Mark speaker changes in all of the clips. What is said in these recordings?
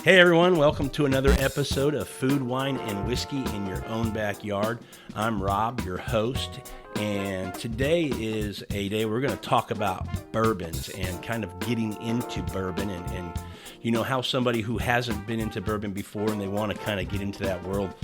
Speaker 1: Hey everyone, welcome to another episode of Food, Wine, and Whiskey in Your Own Backyard. I'm Rob, your host, and today is a day we're going to talk about bourbons and kind of getting into bourbon and you know how somebody who hasn't been into bourbon before and they want to kind of get into that world,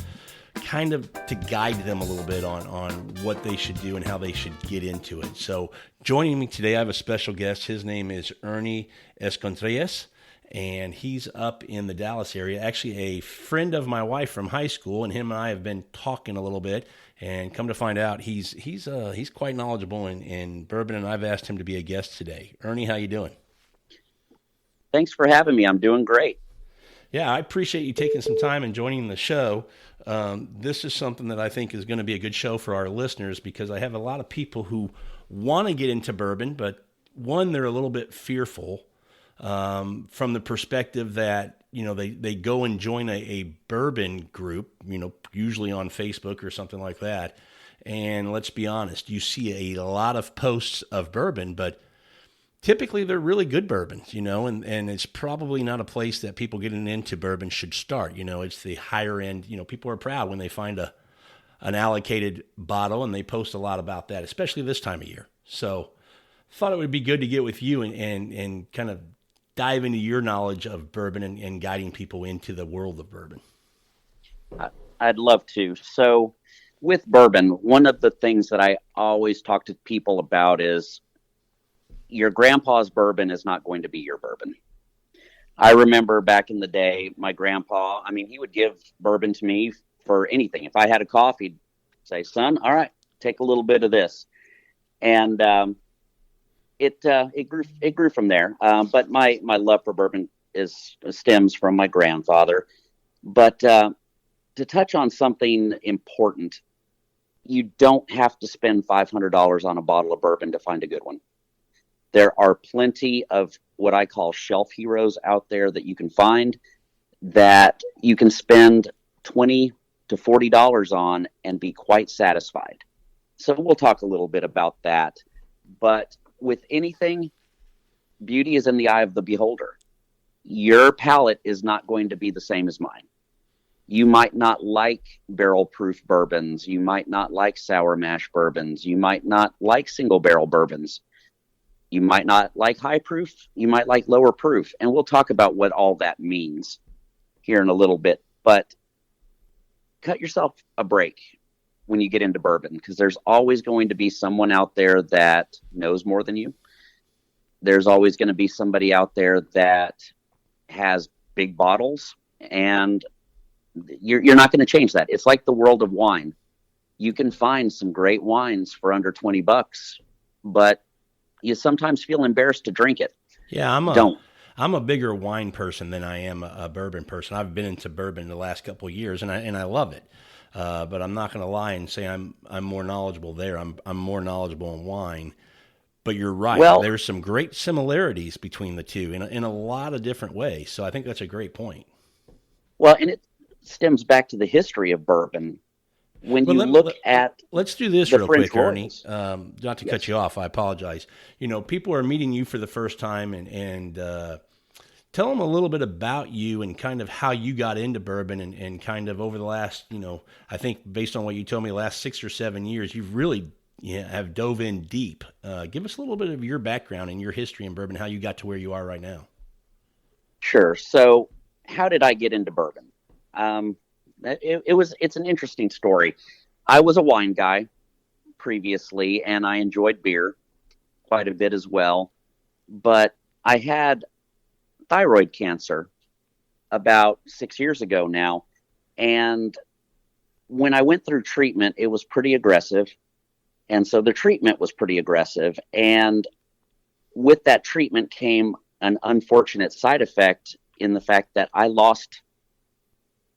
Speaker 1: kind of to guide them a little bit on what they should do and how they should get into it. So joining me today, I have a special guest. His name is Ernie Escontrias. And he's up in the Dallas area, actually a friend of my wife from high school, and him and I have been talking a little bit, and come to find out he's quite knowledgeable in bourbon, and I've asked him to be a guest today. Ernie, how you doing?
Speaker 2: Thanks for having me. I'm doing great.
Speaker 1: Yeah, I appreciate you taking some time and joining the show. This is something that I think is going to be a good show for our listeners because I have a lot of people who want to get into bourbon, but one, they're a little bit fearful. From the perspective that, you know, they go and join a bourbon group, you know, usually on Facebook or something like that. And let's be honest, you see a lot of posts of bourbon, but typically they're really good bourbons, you know, and it's probably not a place that people getting into bourbon should start. You know, it's the higher end, you know, people are proud when they find an allocated bottle, and they post a lot about that, especially this time of year. So thought it would be good to get with you and kind of dive into your knowledge of bourbon and guiding people into the world of bourbon.
Speaker 2: I'd love to. So with bourbon, one of the things that I always talk to people about is your grandpa's bourbon is not going to be your bourbon. I remember back in the day, my grandpa, he would give bourbon to me for anything. If I had a cough, he'd say, "Son, all right, take a little bit of this." And it grew from there. But my love for bourbon stems from my grandfather. But to touch on something important, you don't have to spend $500 on a bottle of bourbon to find a good one. There are plenty of what I call shelf heroes out there that you can find that you can spend $20 to $40 on and be quite satisfied. So we'll talk a little bit about that. But with anything, beauty is in the eye of the beholder. Your palate is not going to be the same as mine. You might not like barrel-proof bourbons. You might not like sour mash bourbons. You might not like single-barrel bourbons. You might not like high proof. You might like lower proof. And we'll talk about what all that means here in a little bit. But cut yourself a break when you get into bourbon, because there's always going to be someone out there that knows more than you. There's always going to be somebody out there that has big bottles, and you're not going to change that. It's like the world of wine. You can find some great wines for under $20, but you sometimes feel embarrassed to drink it.
Speaker 1: Yeah, I'm a bigger wine person than I am a bourbon person. I've been into bourbon the last couple of years, and I love it. But I'm not going to lie and say I'm more knowledgeable there. I'm more knowledgeable in wine. But you're right.
Speaker 2: Well,
Speaker 1: there's some great similarities between the two in a lot of different ways. So I think that's a great point.
Speaker 2: Well, and it stems back to the history of bourbon. When
Speaker 1: let's do this real
Speaker 2: French
Speaker 1: quick, Ernie.
Speaker 2: Royals.
Speaker 1: Not to cut you off, I apologize. You know, people are meeting you for the first time, and tell them a little bit about you and kind of how you got into bourbon and kind of over the last, you know, I think based on what you told me, the last 6 or 7 years, you've really have dove in deep. Give us a little bit of your background and your history in bourbon, how you got to where you are right now.
Speaker 2: Sure. So how did I get into bourbon? It's an interesting story. I was a wine guy previously, and I enjoyed beer quite a bit as well. But I had thyroid cancer about 6 years ago now. And when I went through treatment, it was pretty aggressive. And so the treatment was pretty aggressive. And with that treatment came an unfortunate side effect in the fact that I lost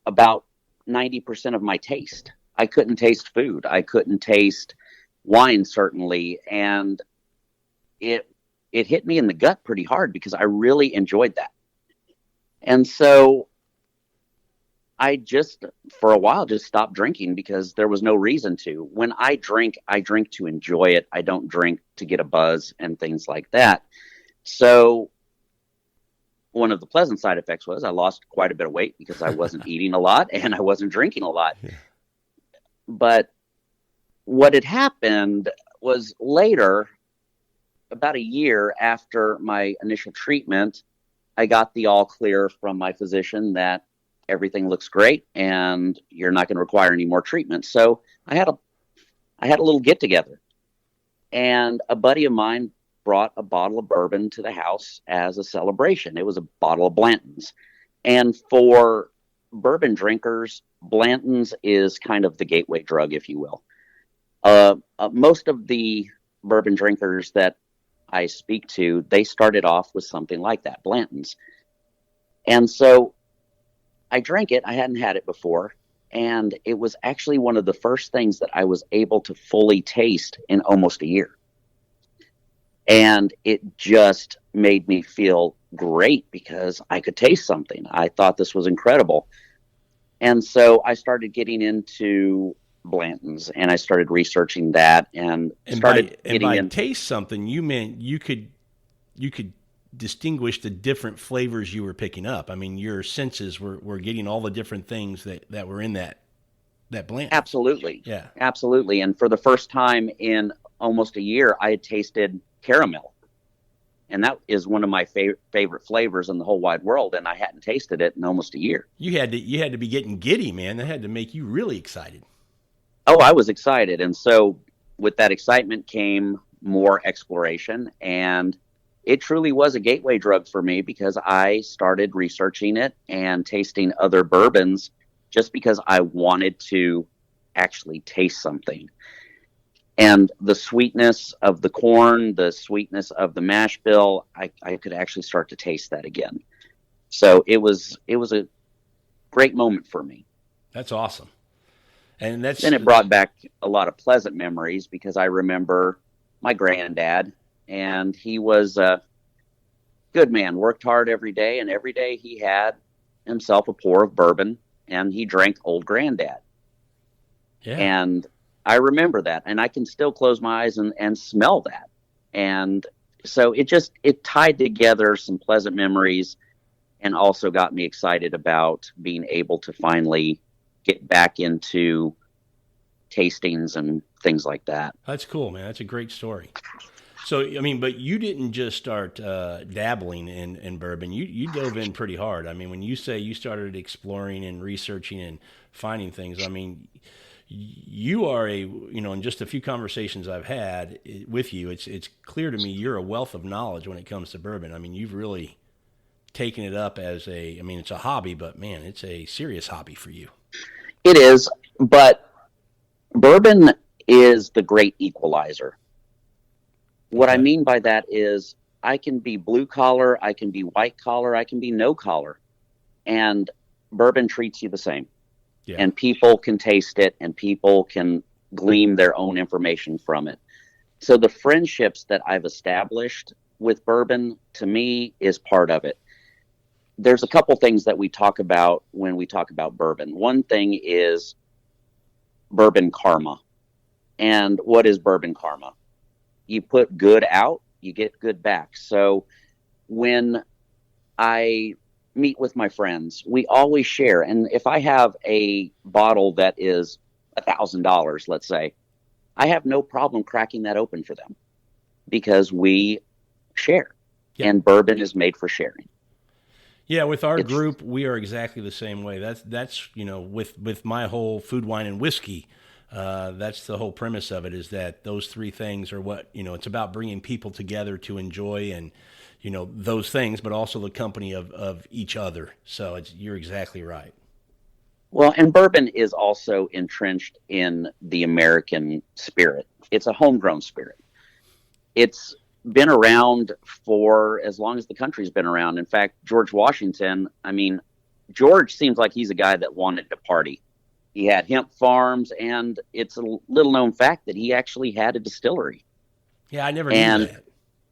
Speaker 2: about 90% of my taste. I couldn't taste food. I couldn't taste wine, certainly. And it hit me in the gut pretty hard because I really enjoyed that. And so I just, for a while, just stopped drinking because there was no reason to. When I drink to enjoy it. I don't drink to get a buzz and things like that. So one of the pleasant side effects was I lost quite a bit of weight because I wasn't eating a lot and I wasn't drinking a lot.
Speaker 1: Yeah.
Speaker 2: But what had happened was later, about a year after my initial treatment, I got the all clear from my physician that everything looks great and you're not going to require any more treatment. So I had a little get together, and a buddy of mine brought a bottle of bourbon to the house as a celebration. It was a bottle of Blanton's. And for bourbon drinkers, Blanton's is kind of the gateway drug, if you will. Most of the bourbon drinkers that I speak to, they started off with something like that, Blanton's. And so I drank it. I hadn't had it before. And it was actually one of the first things that I was able to fully taste in almost a year. And it just made me feel great because I could taste something. I thought this was incredible. And so I started getting into Blanton's, and I started researching that and started getting in.
Speaker 1: Taste something, you meant you could distinguish the different flavors you were picking up. I mean, your senses were getting all the different things that were in that Blanton.
Speaker 2: Absolutely.
Speaker 1: Yeah.
Speaker 2: Absolutely. And for the first time in almost a year, I had tasted caramel. And that is one of my favorite flavors in the whole wide world, and I hadn't tasted it in almost a year.
Speaker 1: You had to be getting giddy, man. That had to make you really excited.
Speaker 2: Oh, I was excited. And so with that excitement came more exploration, and it truly was a gateway drug for me because I started researching it and tasting other bourbons just because I wanted to actually taste something. And the sweetness of the corn, the sweetness of the mash bill, I could actually start to taste that again. So it was a great moment for me.
Speaker 1: That's awesome. And
Speaker 2: then it brought back a lot of pleasant memories because I remember my granddad, and he was a good man, worked hard every day, and every day he had himself a pour of bourbon, and he drank old granddad.
Speaker 1: Yeah.
Speaker 2: And I remember that, and I can still close my eyes and smell that. And so it tied together some pleasant memories and also got me excited about being able to finally get back into tastings and things like that.
Speaker 1: That's cool, man. That's a great story. So, I mean, but you didn't just start dabbling in bourbon. You dove in pretty hard. I mean, when you say you started exploring and researching and finding things, I mean, you are in just a few conversations I've had with you, it's clear to me you're a wealth of knowledge when it comes to bourbon. I mean, you've really taken it up as it's a hobby, but man, it's a serious hobby for you.
Speaker 2: It is, but bourbon is the great equalizer. What I mean by that is I can be blue collar, I can be white collar, I can be no collar, and bourbon treats you the same. Yeah. And people can taste it, and people can glean their own information from it. So the friendships that I've established with bourbon, to me, is part of it. There's a couple things that we talk about when we talk about bourbon. One thing is bourbon karma. And what is bourbon karma? You put good out, you get good back. So when I meet with my friends, we always share. And if I have a bottle that is $1,000, let's say, I have no problem cracking that open for them because we share. Yep. And bourbon is made for sharing.
Speaker 1: Yeah, with our group, we are exactly the same way. That's with my whole food, wine, and whiskey, that's the whole premise of it, is that those three things are what, it's about bringing people together to enjoy and, those things, but also the company of each other. So you're exactly right.
Speaker 2: Well, and bourbon is also entrenched in the American spirit. It's a homegrown spirit. It's been around for as long as the country's been around. In fact, George Washington, George seems like he's a guy that wanted to party. He had hemp farms, and it's a little known fact that he actually had a distillery.
Speaker 1: Yeah, I never knew that.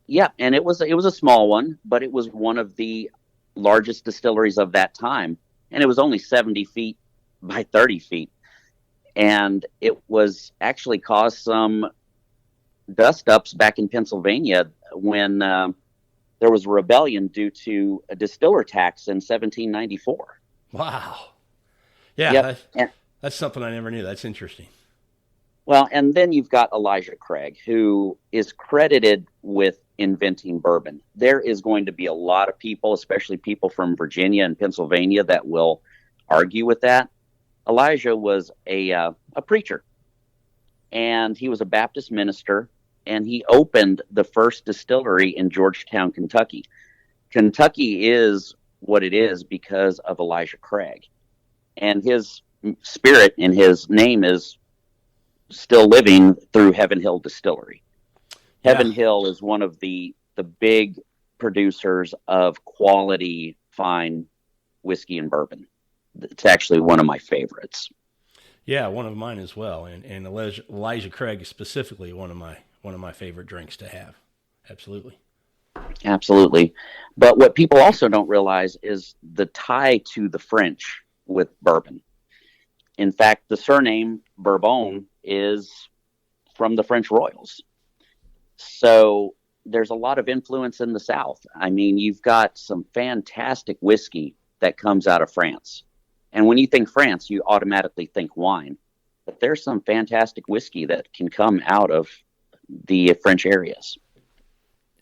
Speaker 2: Yeah, and it was a small one, but it was one of the largest distilleries of that time, and it was only 70 feet by 30 feet. And it was actually caused some dust-ups back in Pennsylvania when there was a rebellion due to a distiller tax in 1794.
Speaker 1: Wow. Yeah,
Speaker 2: Yep.
Speaker 1: that's something I never knew. That's interesting.
Speaker 2: Well, and then you've got Elijah Craig, who is credited with inventing bourbon. There is going to be a lot of people, especially people from Virginia and Pennsylvania, that will argue with that. Elijah was a preacher, and he was a Baptist minister, and he opened the first distillery in Georgetown, Kentucky. Kentucky is what it is because of Elijah Craig, and his spirit and his name is still living through Heaven Hill Distillery. Heaven Hill is one of the big producers of quality fine whiskey and bourbon. It's actually one of my favorites.
Speaker 1: Yeah, one of mine as well, and Elijah Craig is specifically one of my favorite drinks to have. Absolutely.
Speaker 2: Absolutely. But what people also don't realize is the tie to the French with bourbon. In fact, the surname Bourbon is from the French royals. So there's a lot of influence in the South. I mean, you've got some fantastic whiskey that comes out of France. And when you think France, you automatically think wine. But there's some fantastic whiskey that can come out of the French areas.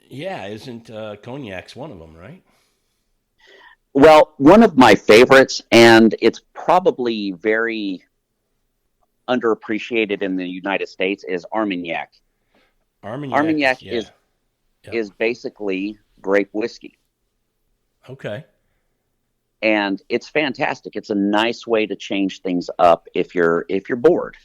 Speaker 1: Yeah, isn't cognac's one of them, right?
Speaker 2: Well, one of my favorites, and it's probably very underappreciated in the United States, is Armagnac. Armagnac is basically grape whiskey.
Speaker 1: Okay.
Speaker 2: And it's fantastic. It's a nice way to change things up if you're bored.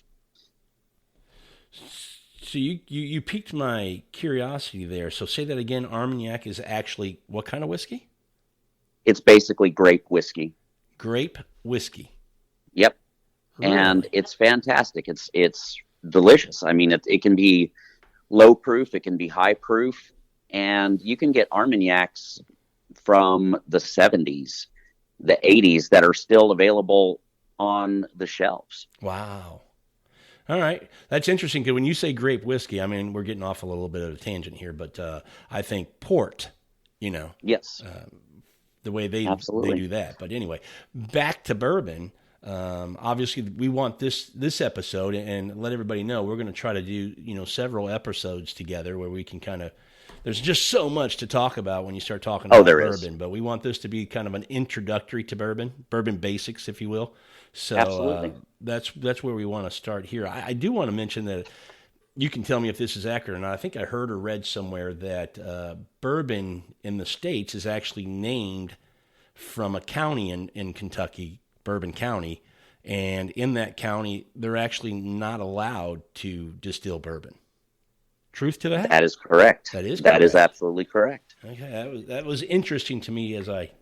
Speaker 1: So you piqued my curiosity there. So say that again. Armagnac is actually what kind of whiskey?
Speaker 2: It's basically grape whiskey.
Speaker 1: Grape whiskey.
Speaker 2: Yep.
Speaker 1: Really?
Speaker 2: And it's fantastic. It's delicious. I mean, it can be low proof, it can be high proof, and you can get Armagnacs from the 70s, the 80s that are still available on the shelves.
Speaker 1: Wow. All right. That's interesting because when you say grape whiskey, I mean, we're getting off a little bit of a tangent here, but I think port,
Speaker 2: Yes.
Speaker 1: The way they do that. But anyway, back to bourbon. Obviously, we want this episode and let everybody know we're going to try to do several episodes together where we can kind of. There's just so much to talk about when you start talking about bourbon, but we want this to be kind of an introductory to bourbon basics, if you will. So that's where we want to start here. I do want to mention that you can tell me if this is accurate or not. I think I heard or read somewhere that bourbon in the States is actually named from a county in Kentucky, Bourbon County, and in that county, they're actually not allowed to distill bourbon. Truth to that?
Speaker 2: That is correct.
Speaker 1: That is
Speaker 2: absolutely correct.
Speaker 1: Okay, that was interesting to me as I,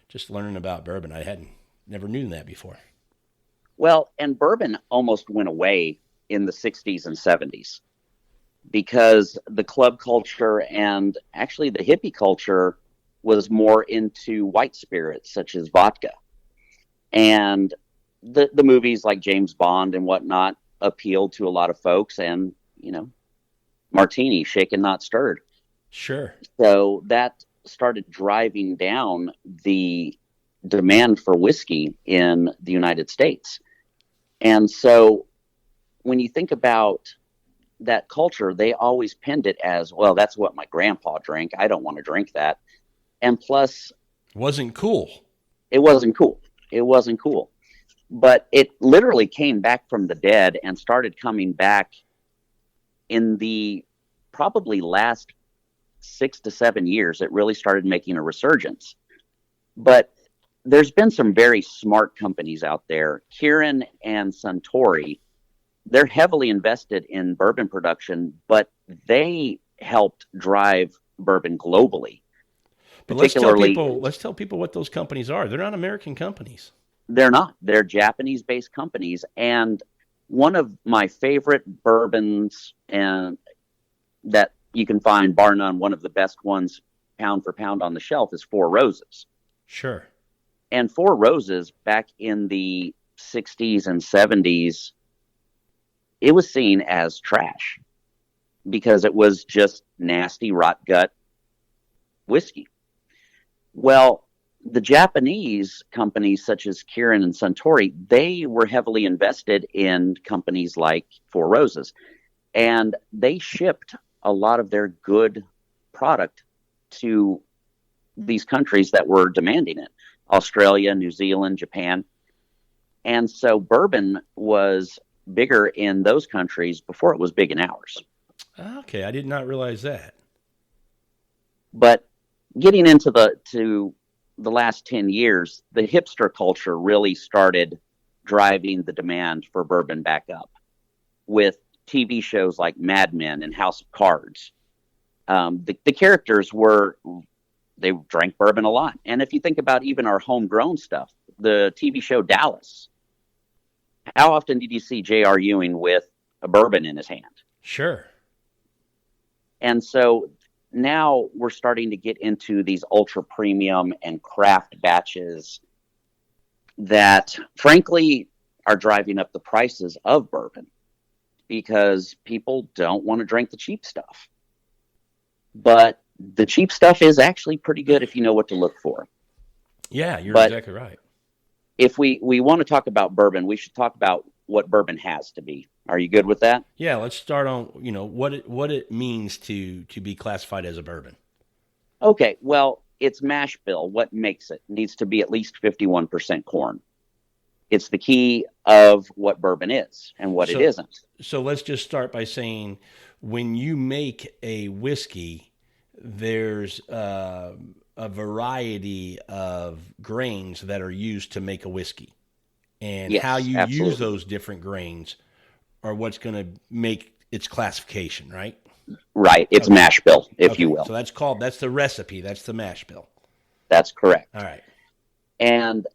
Speaker 1: just learning about bourbon. I never knew that before.
Speaker 2: Well, and bourbon almost went away in the 60s and 70s because the club culture and actually the hippie culture was more into white spirits such as vodka. And the movies like James Bond and whatnot appealed to a lot of folks, and, martini, shaken, not stirred.
Speaker 1: Sure.
Speaker 2: So that started driving down the demand for whiskey in the United States. And so when you think about that culture, they always pinned it as, well, that's what my grandpa drank. I don't want to drink that. And plus,
Speaker 1: wasn't cool.
Speaker 2: It wasn't cool. It wasn't cool. But it literally came back from the dead and started coming back in the probably last 6 to 7 years. It really started making a resurgence. But there's been some very smart companies out there. Kirin and Suntory, they're heavily invested in bourbon production, but they helped drive bourbon globally.
Speaker 1: But let's tell people what those companies are. They're not American companies.
Speaker 2: They're not. They're Japanese-based companies. And one of my favorite bourbons, and that you can find, bar none, one of the best ones pound for pound on the shelf, is Four Roses.
Speaker 1: Sure.
Speaker 2: And Four Roses, back in the 60s and 70s, it was seen as trash because it was just nasty rot gut whiskey. Well, the Japanese companies such as Kirin and Suntory, they were heavily invested in companies like Four Roses, and they shipped a lot of their good product to these countries that were demanding it: Australia, New Zealand, Japan. And so bourbon was bigger in those countries before it was big in ours.
Speaker 1: Okay, I did not realize that.
Speaker 2: But getting into the last 10 years, the hipster culture really started driving the demand for bourbon back up with TV shows like Mad Men and House of Cards. The characters they drank bourbon a lot. And if you think about even our homegrown stuff, the TV show Dallas, how often did you see J.R. Ewing with a bourbon in his hand?
Speaker 1: Sure.
Speaker 2: And so now we're starting to get into these ultra premium and craft batches that frankly are driving up the prices of bourbon because people don't want to drink the cheap stuff. But the cheap stuff is actually pretty good if you know what to look for.
Speaker 1: Yeah, you're exactly right.
Speaker 2: If we want to talk about bourbon, we should talk about what bourbon has to be. Are you good with that?
Speaker 1: Yeah, let's start on, what it means to be classified as a bourbon.
Speaker 2: Okay, well, it's mash bill. What makes it? Needs to be at least 51% corn. It's the key of what bourbon is and what it isn't.
Speaker 1: So let's just start by saying when you make a whiskey, there's a variety of grains that are used to make a whiskey. And
Speaker 2: yes,
Speaker 1: how you
Speaker 2: absolutely.
Speaker 1: use those different grains are what's going to make its classification, right?
Speaker 2: Right. It's mash bill, if you will.
Speaker 1: So that's the recipe. That's the mash bill.
Speaker 2: That's correct.
Speaker 1: All right.
Speaker 2: And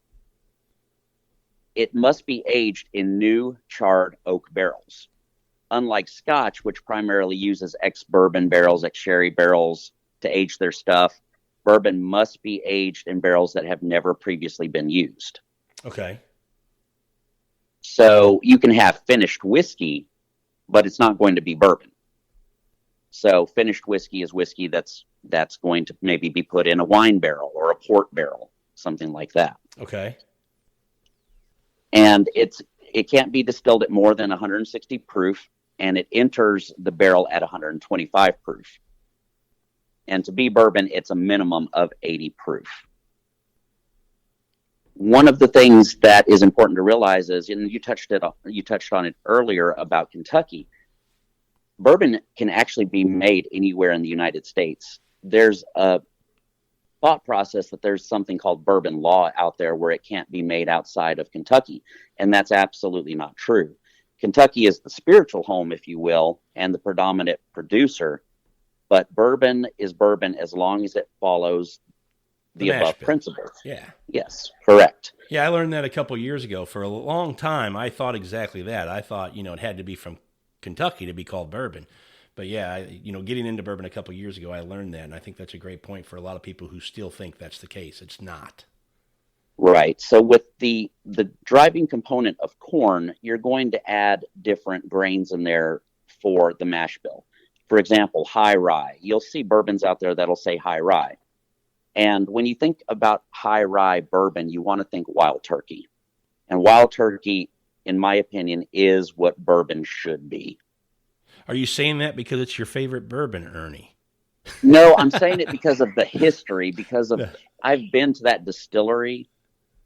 Speaker 2: it must be aged in new charred oak barrels. Unlike Scotch, which primarily uses ex-bourbon barrels, ex-sherry barrels to age their stuff, bourbon must be aged in barrels that have never previously been used.
Speaker 1: Okay.
Speaker 2: So you can have finished whiskey, but it's not going to be bourbon. So finished whiskey is whiskey that's going to maybe be put in a wine barrel or a port barrel, something like that.
Speaker 1: Okay.
Speaker 2: And it can't be distilled at more than 160 proof, and it enters the barrel at 125 proof. And to be bourbon, it's a minimum of 80 proof. One of the things that is important to realize is, and you touched on it earlier about Kentucky, bourbon can actually be made anywhere in the United States. There's a thought process that there's something called bourbon law out there where it can't be made outside of Kentucky, and that's absolutely not true. Kentucky is the spiritual home, if you will, and the predominant producer, but bourbon is bourbon as long as it follows the above principles.
Speaker 1: Yeah.
Speaker 2: Yes, correct.
Speaker 1: Yeah, I learned that a couple of years ago. For a long time, I thought exactly that. I thought, it had to be from Kentucky to be called bourbon. But yeah, getting into bourbon a couple of years ago, I learned that, and I think that's a great point for a lot of people who still think that's the case. It's not.
Speaker 2: Right. So with the driving component of corn, you're going to add different grains in there for the mash bill. For example, high rye. You'll see bourbons out there that'll say high rye. And when you think about high rye bourbon, you want to think Wild Turkey. And Wild Turkey, in my opinion, is what bourbon should be.
Speaker 1: Are you saying that because it's your favorite bourbon, Ernie?
Speaker 2: No, I'm saying it because of the history, I've been to that distillery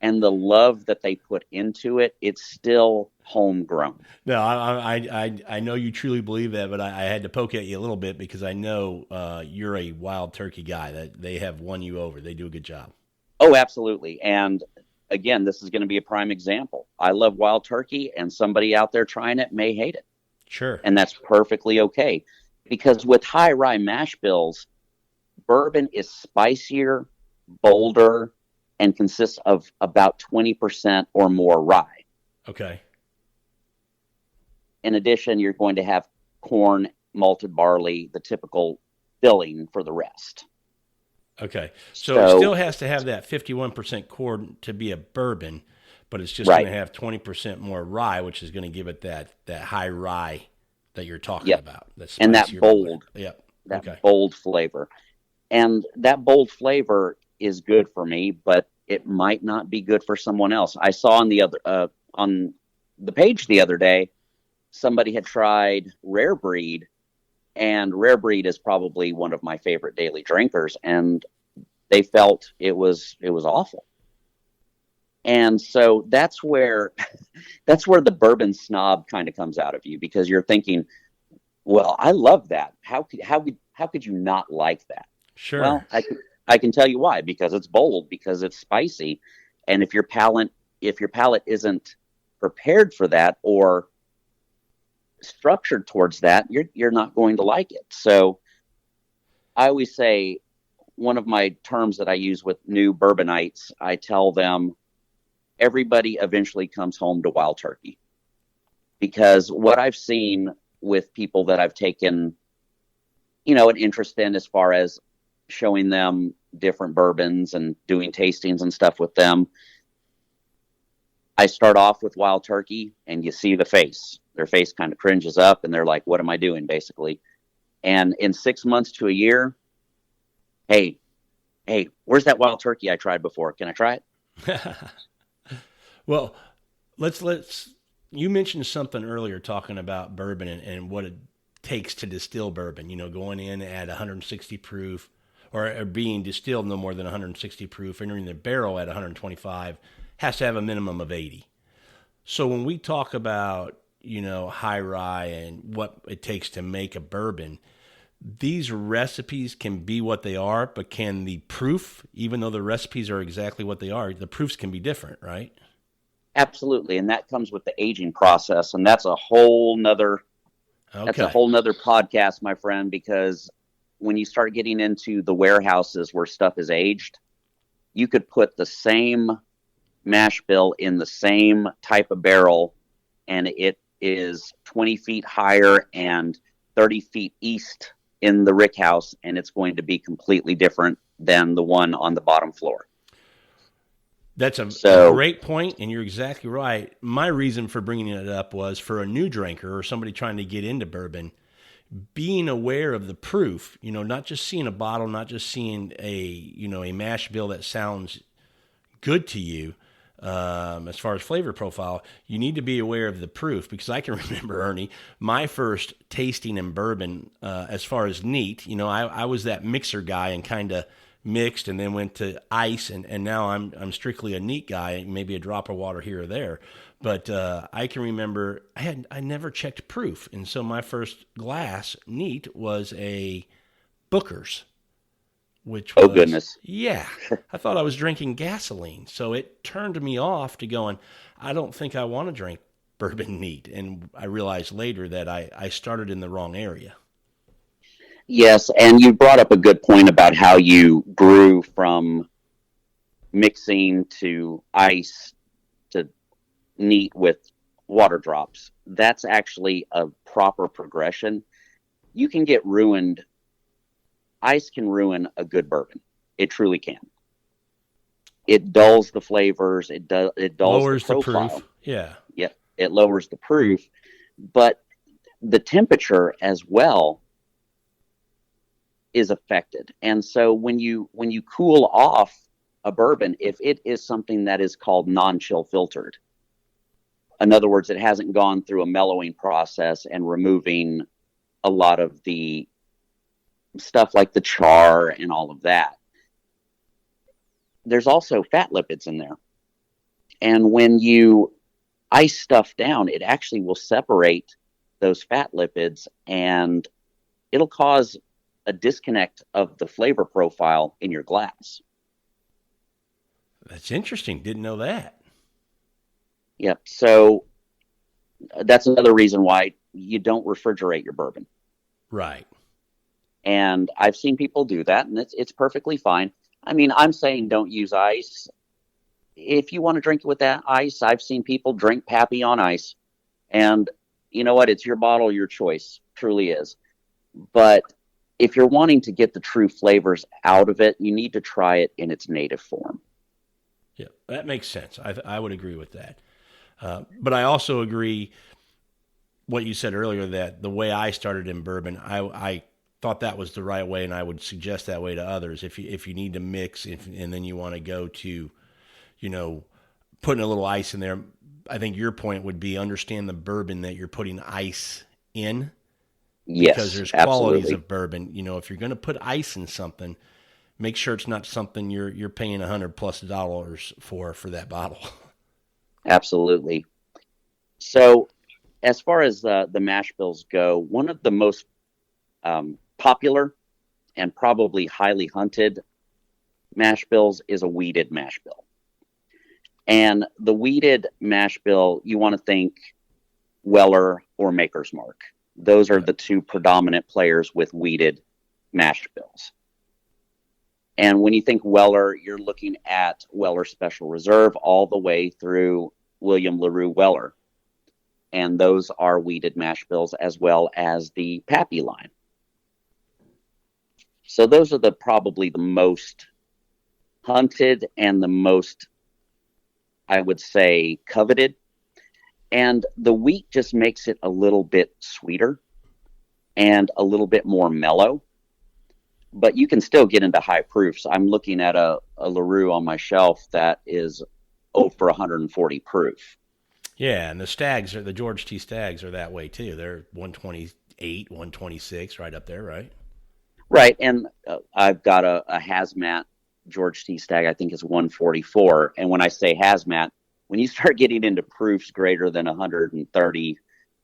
Speaker 2: and the love that they put into it. It's still homegrown.
Speaker 1: No, I know you truly believe that, but I had to poke at you a little bit because I know you're a Wild Turkey guy. That they have won you over. They do a good job.
Speaker 2: Oh, absolutely. And again, this is going to be a prime example. I love Wild Turkey, and somebody out there trying it may hate it.
Speaker 1: Sure.
Speaker 2: And that's perfectly okay. Because with high rye mash bills, bourbon is spicier, bolder, and consists of about 20% or more rye.
Speaker 1: Okay.
Speaker 2: In addition, you're going to have corn, malted barley, the typical filling for the rest.
Speaker 1: Okay. So it still has to have that 51% corn to be a bourbon, but it's just going to have 20% more rye, which is going to give it that high rye that you're talking about.
Speaker 2: And that bold,
Speaker 1: bold
Speaker 2: bold flavor. And that bold flavor is good for me, but it might not be good for someone else. I saw on the page the other day, somebody had tried Rare Breed, and Rare Breed is probably one of my favorite daily drinkers, and they felt it was awful. And so that's where the bourbon snob kind of comes out of you, because you're thinking, well, I love that. How could you not like that?
Speaker 1: Sure.
Speaker 2: Well, I can tell you why, because it's bold, because it's spicy, and if your palate isn't prepared for that or structured towards that, you're not going to like it. So I always say, one of my terms that I use with new bourbonites, I tell them everybody eventually comes home to Wild Turkey, because what I've seen with people that I've taken, an interest in, as far as showing them different bourbons and doing tastings and stuff with them, I start off with Wild Turkey, and you see their face kind of cringes up, and they're like, what am I doing, basically? And in 6 months to a year, hey, where's that Wild Turkey I tried before? Can I try it?
Speaker 1: Well, let's you mentioned something earlier, talking about bourbon and what it takes to distill bourbon, going in at 160 proof, or being distilled no more than 160 proof, entering the barrel at 125, has to have a minimum of 80. So when we talk about, high rye and what it takes to make a bourbon, these recipes can be what they are, but can the proof, even though the recipes are exactly what they are, the proofs can be different, right?
Speaker 2: Absolutely. And that comes with the aging process. And that's a whole nother podcast, my friend, because when you start getting into the warehouses where stuff is aged, you could put the same mash bill in the same type of barrel, and it is 20 feet higher and 30 feet east in the rick house, and it's going to be completely different than the one on the bottom floor.
Speaker 1: That's a great point, and you're exactly right. My reason for bringing it up was for a new drinker or somebody trying to get into bourbon, being aware of the proof, not just seeing a bottle, not just seeing a mash bill that sounds good to you, as far as flavor profile, you need to be aware of the proof, because I can remember, Ernie, my first tasting in bourbon, as far as neat, I was that mixer guy and kind of mixed and then went to ice, and now I'm strictly a neat guy, maybe a drop of water here or there. But I can remember I never checked proof, and so my first glass neat was a Booker's, which was,
Speaker 2: oh goodness,
Speaker 1: yeah, I thought I was drinking gasoline, so it turned me off to going, I don't think I want to drink bourbon neat, and I realized later that I started in the wrong area.
Speaker 2: Yes, and you brought up a good point about how you grew from mixing to ice to neat with water drops. That's actually a proper progression. You can get ruined. Ice can ruin a good bourbon. It truly can. It dulls the flavors. It dulls
Speaker 1: lowers
Speaker 2: the profile.
Speaker 1: Proof. Yeah.
Speaker 2: Yeah, it lowers the proof, but the temperature as well is affected. And so when you cool off a bourbon, if it is something that is called non-chill filtered, in other words, it hasn't gone through a mellowing process and removing a lot of the stuff like the char and all of that, there's also fat lipids in there. And when you ice stuff down, it actually will separate those fat lipids, and it'll cause a disconnect of the flavor profile in your glass.
Speaker 1: That's interesting. Didn't know that.
Speaker 2: Yep. So that's another reason why you don't refrigerate your bourbon.
Speaker 1: Right.
Speaker 2: And I've seen people do that, and it's perfectly fine. I mean, I'm saying don't use ice. If you want to drink it with that ice, I've seen people drink Pappy on ice. And you know what? It's your bottle, your choice. Truly is. But if you're wanting to get the true flavors out of it, you need to try it in its native form.
Speaker 1: Yeah, that makes sense. I would agree with that. But I also agree what you said earlier, that the way I started in bourbon, I thought that was the right way, and I would suggest that way to others. If you need to mix, and then you want to go to, putting a little ice in there, I think your point would be understand the bourbon that you're putting ice in, because
Speaker 2: Yes,
Speaker 1: there's
Speaker 2: absolutely.
Speaker 1: qualities of bourbon. If you're going to put ice in something, make sure it's not something you're paying $100+ for that bottle.
Speaker 2: Absolutely. So, as far as the mash bills go, one of the most popular and probably highly hunted mash bills is a wheated mash bill. And the wheated mash bill, you want to think Weller or Maker's Mark. Those are the two predominant players with wheated mash bills. And when you think Weller, you're looking at Weller Special Reserve all the way through William LaRue Weller. And those are wheated mash bills, as well as the Pappy line. So those are probably the most hunted and the most, I would say, coveted. And the wheat just makes it a little bit sweeter and a little bit more mellow. But you can still get into high proofs. I'm looking at a LaRue on my shelf that is over 140 proof.
Speaker 1: Yeah, and the George T. Stags are that way too. They're 128, 126, right up there, right?
Speaker 2: Right, and I've got a hazmat George T. Stag, I think is 144. And when I say hazmat, when you start getting into proofs greater than 130,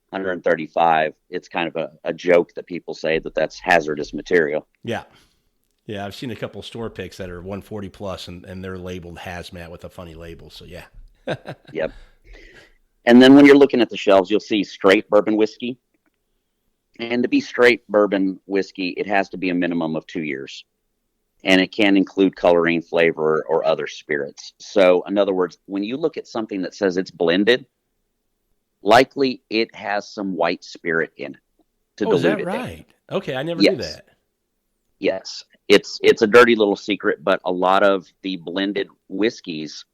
Speaker 2: 135, it's kind of a joke that people say that's hazardous material.
Speaker 1: Yeah. Yeah, I've seen a couple store picks that are 140 plus, and they're labeled hazmat with a funny label. So, yeah.
Speaker 2: Yep. And then when you're looking at the shelves, you'll see straight bourbon whiskey. And to be straight bourbon whiskey, it has to be a minimum of 2 years. And it can include coloring, flavor, or other spirits. So, in other words, when you look at something that says it's blended, likely it has some white spirit in it to dilute it.
Speaker 1: Is that right? Okay, I never knew that.
Speaker 2: Yes. It's a dirty little secret, but a lot of the blended whiskeys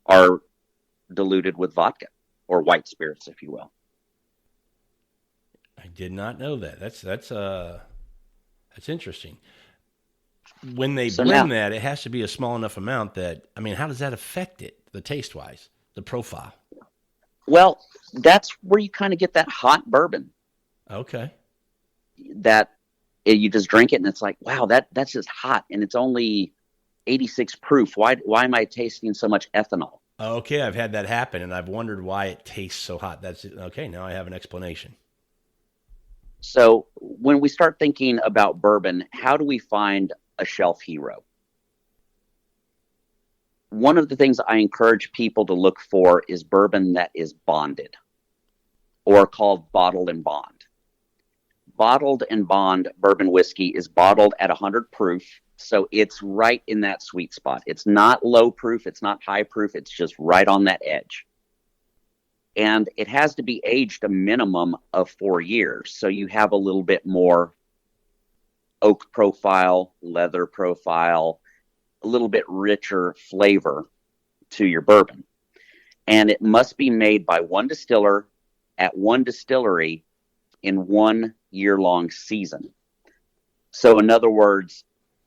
Speaker 2: are diluted with vodka or white spirits, if you will.
Speaker 1: I did not know that. That's interesting. When they blend that, it has to be a small enough amount that, how does that affect it, the taste wise, the profile?
Speaker 2: Well, that's where you kind of get that hot bourbon.
Speaker 1: Okay.
Speaker 2: That you just drink it and it's like, wow, that's just hot, and it's only 86 proof. Why am I tasting so much ethanol?
Speaker 1: Okay, I've had that happen, and I've wondered why it tastes so hot. That's okay. Now I have an explanation.
Speaker 2: So when we start thinking about bourbon, how do we find a shelf hero? One of the things I encourage people to look for is bourbon that is bonded, or called bottled and bond. Bottled and bond bourbon whiskey is bottled at 100 proof, so it's right in that sweet spot. It's not low proof, it's not high proof, it's just right on that edge. And it has to be aged a minimum of 4 years, so you have a little bit more oak profile, leather profile, a little bit richer flavor to your bourbon. And it must be made by one distiller at one distillery in 1 year-long season. So in other words,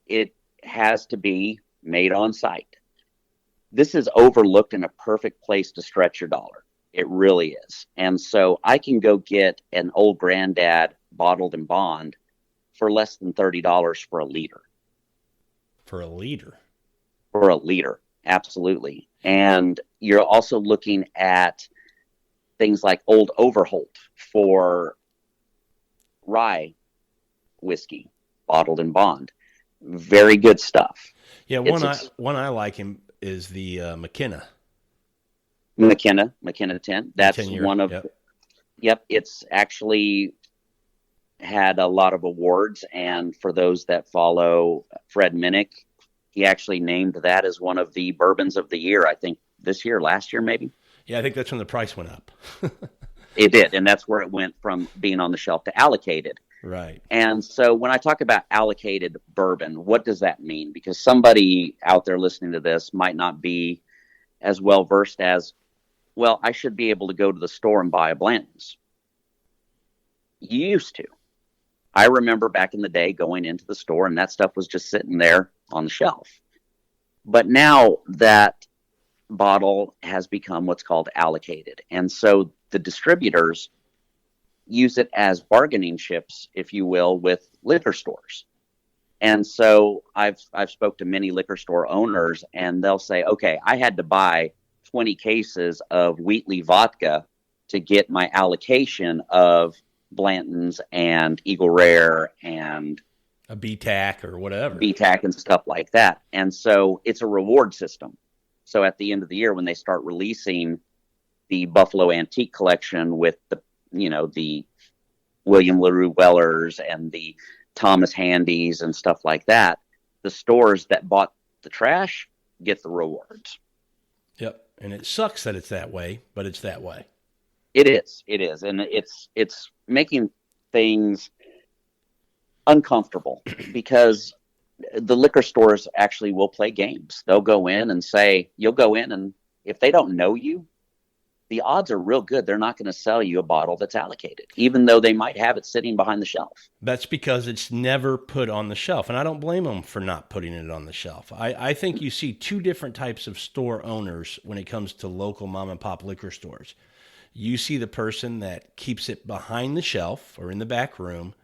Speaker 2: it has to be made on site. This is overlooked and a perfect place to stretch your dollar. It really is. And so I can go get an old granddad bottled and bond for less than $30 for a liter.
Speaker 1: For a liter?
Speaker 2: For a liter, absolutely. And you're also looking at things like Old Overholt for rye whiskey, bottled and bond. Very good stuff.
Speaker 1: Yeah, one I like him is the McKenna.
Speaker 2: McKenna 10. That's
Speaker 1: 10 year,
Speaker 2: one of, yep, it's actually had a lot of awards. And for those that follow Fred Minnick, he actually named that as one of the bourbons of the year, I think last year maybe.
Speaker 1: Yeah, I think that's when the price went up.
Speaker 2: It did, and that's where it went from being on the shelf to allocated.
Speaker 1: Right.
Speaker 2: And so when I talk about allocated bourbon, what does that mean? Because somebody out there listening to this might not be as well versed as, well, I should be able to go to the store and buy a Blanton's. You used to. I remember back in the day going into the store and that stuff was just sitting there on the shelf. But now that bottle has become what's called allocated. And so the distributors use it as bargaining chips, if you will, with liquor stores. And so I've spoke to many liquor store owners, and they'll say, okay, I had to buy 20 cases of Wheatley vodka to get my allocation of Blanton's and Eagle Rare and
Speaker 1: A BTAC or whatever.
Speaker 2: BTAC and stuff like that. And so it's a reward system. So at the end of the year, when they start releasing the Buffalo Antique Collection with the, the William LaRue Wellers and the Thomas Handys and stuff like that, the stores that bought the trash get the rewards.
Speaker 1: Yep. And it sucks that it's that way, but it's that way.
Speaker 2: It is. And it's making things uncomfortable because the liquor stores actually will play games. They'll go in and say, you'll go in, and if they don't know you, the odds are real good they're not going to sell you a bottle that's allocated, even though they might have it sitting behind the shelf.
Speaker 1: That's because it's never put on the shelf, and I don't blame them for not putting it on the shelf. I think you see two different types of store owners when it comes to local mom and pop liquor stores. You see the person that keeps it behind the shelf or in the back room,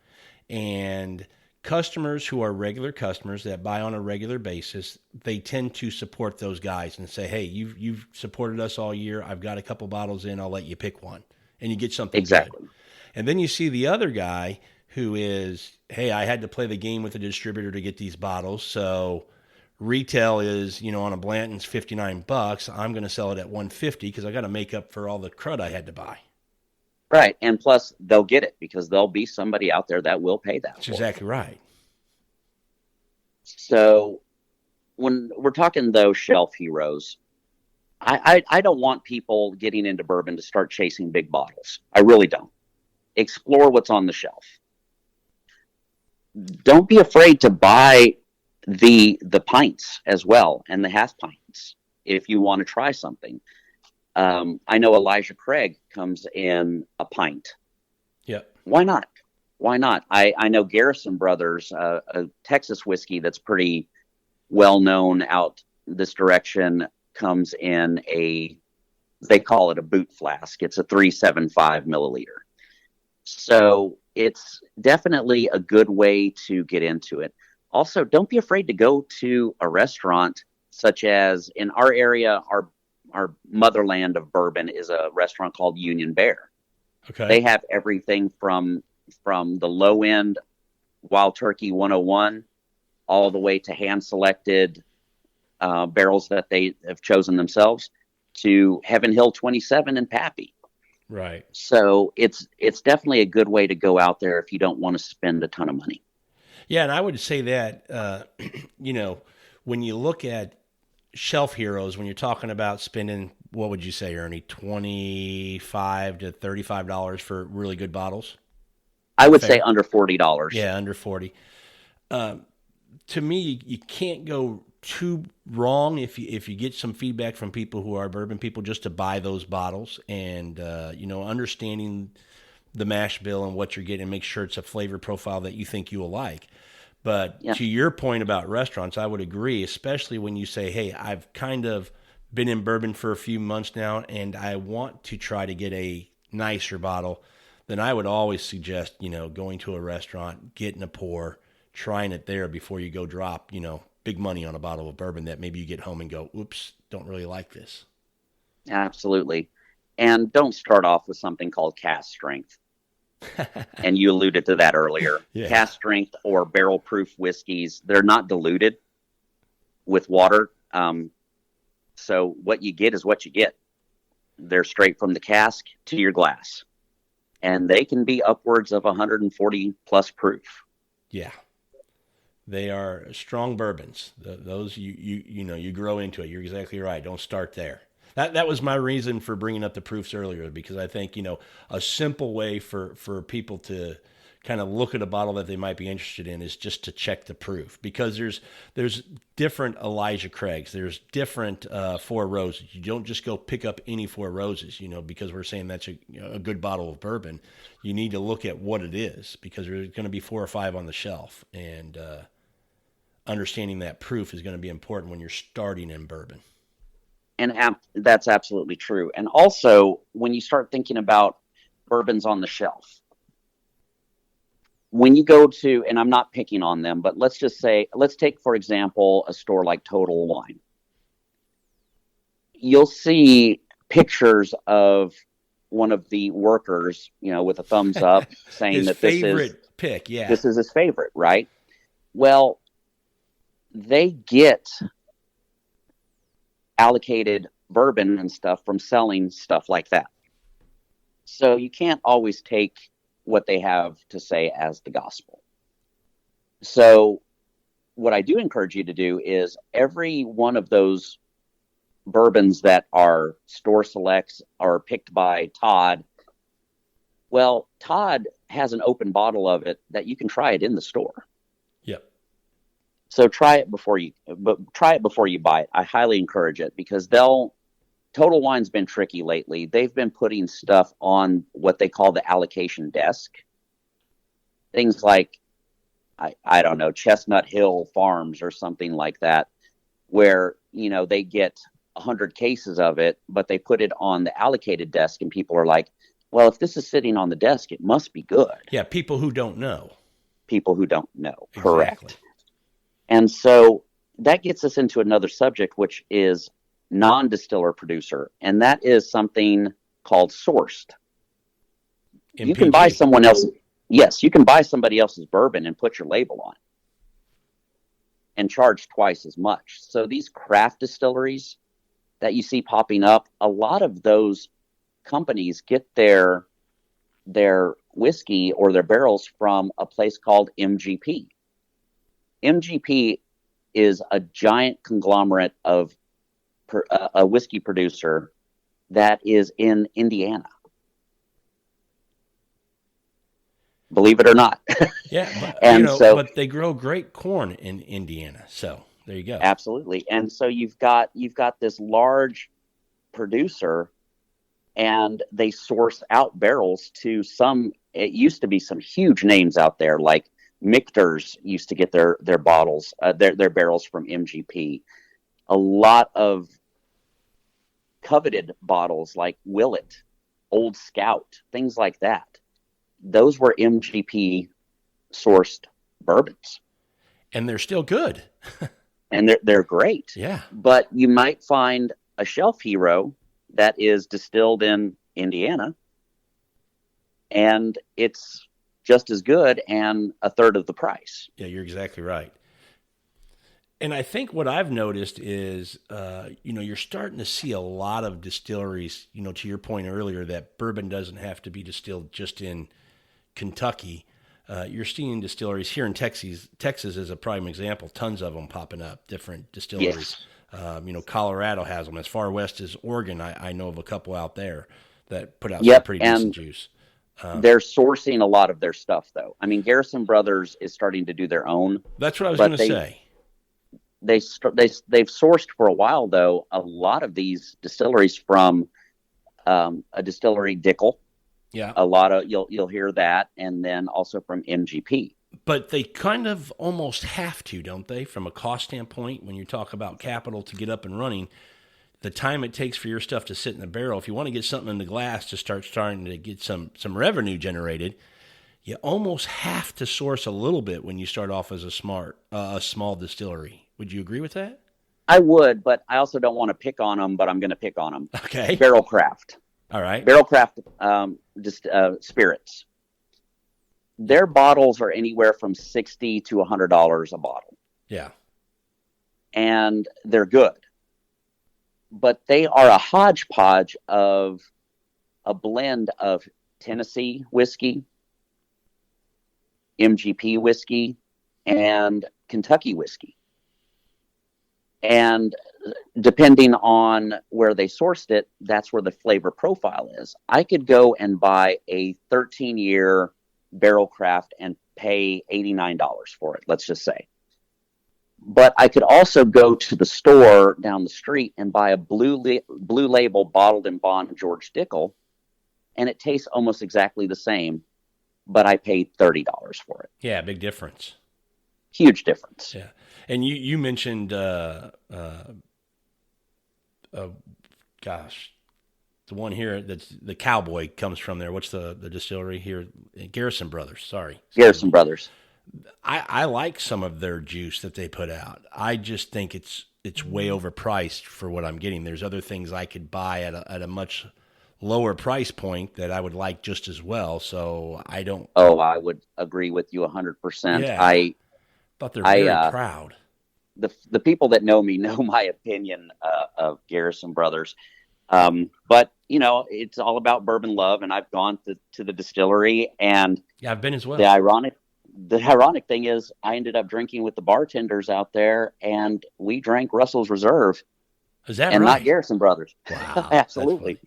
Speaker 1: and customers who are regular customers that buy on a regular basis, they tend to support those guys and say, hey, you've supported us all year. I've got a couple bottles in. I'll let you pick one. And you get something
Speaker 2: exactly
Speaker 1: good. And then you see the other guy who is, hey, I had to play the game with the distributor to get these bottles. So retail is, on a Blanton's $59. I'm going to sell it at $150 because I got to make up for all the crud I had to buy.
Speaker 2: Right. And plus, they'll get it because there'll be somebody out there that will pay that.
Speaker 1: That's exactly right.
Speaker 2: So when we're talking those shelf heroes, I don't want people getting into bourbon to start chasing big bottles. I really don't. Explore what's on the shelf. Don't be afraid to buy the pints as well and the half pints if you want to try something. I know Elijah Craig comes in a pint.
Speaker 1: Yep.
Speaker 2: Why not? Why not? I know Garrison Brothers, a Texas whiskey that's pretty well known out this direction, comes in they call it a boot flask. It's a 375 milliliter. So it's definitely a good way to get into it. Also, don't be afraid to go to a restaurant, such as in our area, our motherland of bourbon is a restaurant called Union Bear.
Speaker 1: Okay.
Speaker 2: They have everything from the low end Wild Turkey 101 all the way to hand selected barrels that they have chosen themselves to Heaven Hill 27 and Pappy.
Speaker 1: Right.
Speaker 2: So it's definitely a good way to go out there if you don't want to spend a ton of money.
Speaker 1: Yeah, and I would say that, when you look at shelf heroes, when you're talking about spending, what would you say, Ernie, $25 to $35 for really good bottles?
Speaker 2: I would say under $40.
Speaker 1: Yeah, under 40. To me, you can't go too wrong if you get some feedback from people who are bourbon people just to buy those bottles and understanding the mash bill and what you're getting and make sure it's a flavor profile that you think you will like. But to your point about restaurants, I would agree, especially when you say, hey, I've kind of been in bourbon for a few months now and I want to try to get a nicer bottle. Then I would always suggest, going to a restaurant, getting a pour, trying it there before you go drop, big money on a bottle of bourbon that maybe you get home and go, oops, don't really like this.
Speaker 2: Absolutely. And don't start off with something called cask strength. And you alluded to that earlier. Yeah. Cask strength or barrel proof whiskeys, they're not diluted with water. So what you get is what you get. They're straight from the cask to your glass. And they can be upwards of 140 plus proof.
Speaker 1: Yeah. They are strong bourbons. Those you grow into it. You're exactly right. Don't start there. That was my reason for bringing up the proofs earlier, because I think, a simple way for people to kind of look at a bottle that they might be interested in is just to check the proof, because there's different Elijah Craigs, there's different Four Roses. You don't just go pick up any Four Roses, because we're saying that's a good bottle of bourbon. You need to look at what it is, because there's going to be 4 or 5 on the shelf, and understanding that proof is going to be important when you're starting in bourbon.
Speaker 2: And that's absolutely true. And also, when you start thinking about bourbons on the shelf, when you go to, and I'm not picking on them, but let's take, for example, a store like Total Wine. You'll see pictures of one of the workers, with a thumbs up saying that this is
Speaker 1: pick. Yeah.
Speaker 2: This is his favorite, right? Well, they get allocated bourbon and stuff from selling stuff like that. So you can't always take what they have to say as the gospel. So what I do encourage you to do is every one of those bourbons that are store selects or picked by Todd, well, Todd has an open bottle of it that you can try it in the store.
Speaker 1: Yep.
Speaker 2: So try it before you buy it. I highly encourage it, because Total Wine's been tricky lately. They've been putting stuff on what they call the allocation desk. Things like, I don't know, Chestnut Hill Farms or something like that, where, they get 100 cases of it, but they put it on the allocated desk, and people are like, well, if this is sitting on the desk, it must be good.
Speaker 1: Yeah, people who don't know.
Speaker 2: Exactly. Correct. And so that gets us into another subject, which is non-distiller producer, and that is something called sourced.
Speaker 1: MPG.
Speaker 2: You can buy someone else's. Yes, you can buy somebody else's bourbon and put your label on it and charge twice as much. So these craft distilleries that you see popping up, a lot of those companies get their whiskey or their barrels from a place called MGP. MGP is a giant conglomerate of a whiskey producer that is in Indiana. Believe it or not.
Speaker 1: Yeah, but, but they grow great corn in Indiana. So there you go.
Speaker 2: Absolutely. And so you've got this large producer, and they source out barrels to it used to be some huge names out there, like Michter's used to get their bottles, their barrels from MGP. A lot of coveted bottles like Willet, Old Scout, things like that. Those were MGP sourced bourbons.
Speaker 1: And they're still good.
Speaker 2: And they're great.
Speaker 1: Yeah.
Speaker 2: But you might find a shelf hero that is distilled in Indiana, and it's just as good and a third of the price.
Speaker 1: Yeah, you're exactly right. And I think what I've noticed is, you're starting to see a lot of distilleries, to your point earlier, that bourbon doesn't have to be distilled just in Kentucky. You're seeing distilleries here in Texas. Texas is a prime example. Tons of them popping up, different distilleries. Yes. Colorado has them. As far west as Oregon, I know of a couple out there that put out some pretty decent juice.
Speaker 2: They're sourcing a lot of their stuff, though. I mean, Garrison Brothers is starting to do their own.
Speaker 1: That's what I was going to say.
Speaker 2: They've sourced for a while, though, a lot of these distilleries from a distillery, Dickel.
Speaker 1: Yeah,
Speaker 2: a lot of you'll hear that, and then also from MGP.
Speaker 1: But they kind of almost have to, don't they? From a cost standpoint, when you talk about capital to get up and running, the time it takes for your stuff to sit in the barrel, if you want to get something in the glass to starting to get some revenue generated, you almost have to source a little bit when you start off as a small distillery. Would you agree with that?
Speaker 2: I would, but I also don't want to pick on them, but I'm going to pick on them.
Speaker 1: Okay.
Speaker 2: Barrel Craft.
Speaker 1: All right.
Speaker 2: Barrel Craft spirits. Their bottles are anywhere from $60 to $100 a bottle.
Speaker 1: Yeah.
Speaker 2: And they're good. But they are a hodgepodge of a blend of Tennessee whiskey, MGP whiskey, and Kentucky whiskey. And depending on where they sourced it, that's where the flavor profile is. I could go and buy a 13-year barrel craft and pay $89 for it, let's just say. But I could also go to the store down the street and buy a blue label bottled and bond George Dickel, and it tastes almost exactly the same, but I paid $30 for it.
Speaker 1: Yeah, big difference.
Speaker 2: Huge difference.
Speaker 1: Yeah. And you mentioned, gosh, the one here that's the Cowboy comes from there. What's the distillery here? Garrison Brothers. Sorry.
Speaker 2: Garrison Brothers.
Speaker 1: I like some of their juice that they put out. I just think it's way overpriced for what I'm getting. There's other things I could buy at a much lower price point that I would like just as well. So I don't.
Speaker 2: Oh, I would agree with you 100%.
Speaker 1: Yeah, but they're very proud.
Speaker 2: The people that know me know my opinion of Garrison Brothers. But it's all about bourbon love, and I've gone to the distillery, and
Speaker 1: yeah, I've been as well.
Speaker 2: The ironic thing is I ended up drinking with the bartenders out there, and we drank Russell's Reserve.
Speaker 1: Is that
Speaker 2: and
Speaker 1: right?
Speaker 2: Not Garrison Brothers.
Speaker 1: Wow.
Speaker 2: Absolutely.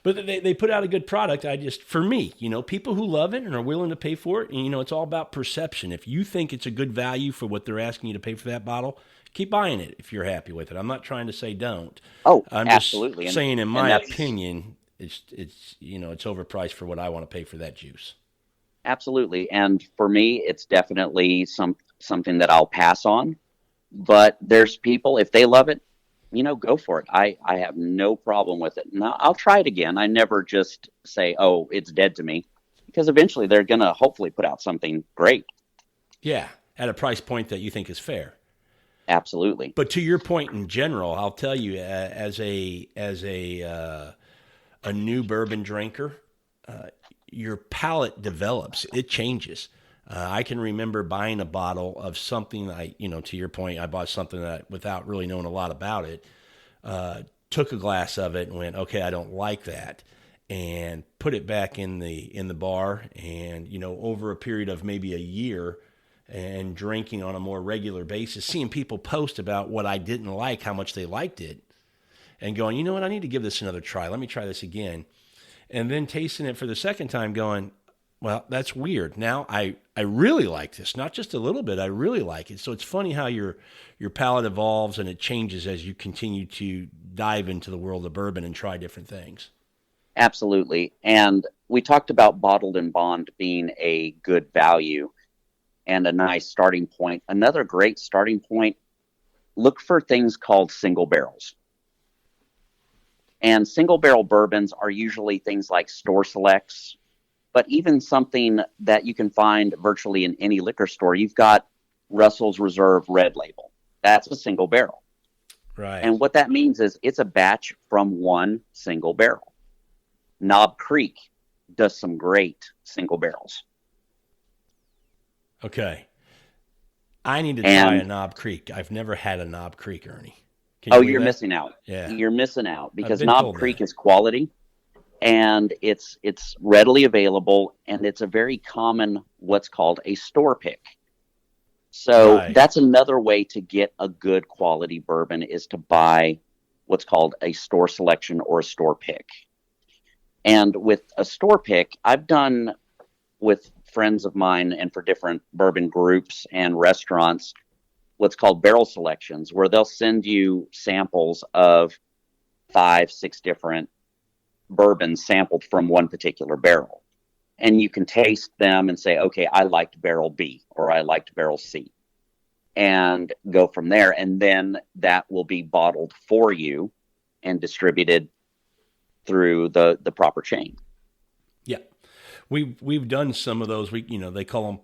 Speaker 1: But they put out a good product. For me, people who love it and are willing to pay for it, and, it's all about perception. If you think it's a good value for what they're asking you to pay for that bottle, keep buying it if you're happy with it. I'm not trying to say don't.
Speaker 2: Oh,
Speaker 1: I'm
Speaker 2: absolutely.
Speaker 1: just saying, in my opinion, it's overpriced for what I want to pay for that juice.
Speaker 2: Absolutely. And for me, it's definitely something that I'll pass on. But there's people, if they love it, go for it. I have no problem with it. Now, I'll try it again. I never just say, oh, it's dead to me, because eventually they're going to hopefully put out something great.
Speaker 1: Yeah, at a price point that you think is fair.
Speaker 2: Absolutely.
Speaker 1: But to your point in general, I'll tell you, as a new bourbon drinker, your palate develops. It changes. I can remember buying a bottle of something to your point, I bought something that without really knowing a lot about it, took a glass of it and went, okay, I don't like that, and put it back in the bar, and over a period of maybe a year and drinking on a more regular basis, seeing people post about what I didn't like, how much they liked it, and going, you know what, I need to give this another try. Let me try this again. And then tasting it for the second time going, well, that's weird. Now I really like this, not just a little bit. I really like it. So it's funny how your palate evolves and it changes as you continue to dive into the world of bourbon and try different things.
Speaker 2: Absolutely. And we talked about bottled and bond being a good value and a nice starting point. Another great starting point, look for things called single barrels. And single barrel bourbons are usually things like store selects, but even something that you can find virtually in any liquor store. You've got Russell's Reserve Red Label. That's a single barrel.
Speaker 1: Right.
Speaker 2: And what that means is it's a batch from one single barrel. Knob Creek does some great single barrels.
Speaker 1: Okay. I need to try a Knob Creek. I've never had a Knob Creek, Ernie.
Speaker 2: You're missing out.
Speaker 1: Yeah.
Speaker 2: You're missing out because Knob Creek is quality, and it's readily available, and it's a very common what's called a store pick. So That's another way to get a good quality bourbon is to buy what's called a store selection or a store pick. And with a store pick, I've done with friends of mine and for different bourbon groups and restaurants what's called barrel selections, where they'll send you samples of 5-6 different bourbons sampled from one particular barrel. And you can taste them and say, okay, I liked barrel B or I liked barrel C, and go from there. And then that will be bottled for you and distributed through the proper chain.
Speaker 1: Yeah. We've done some of those. They call them,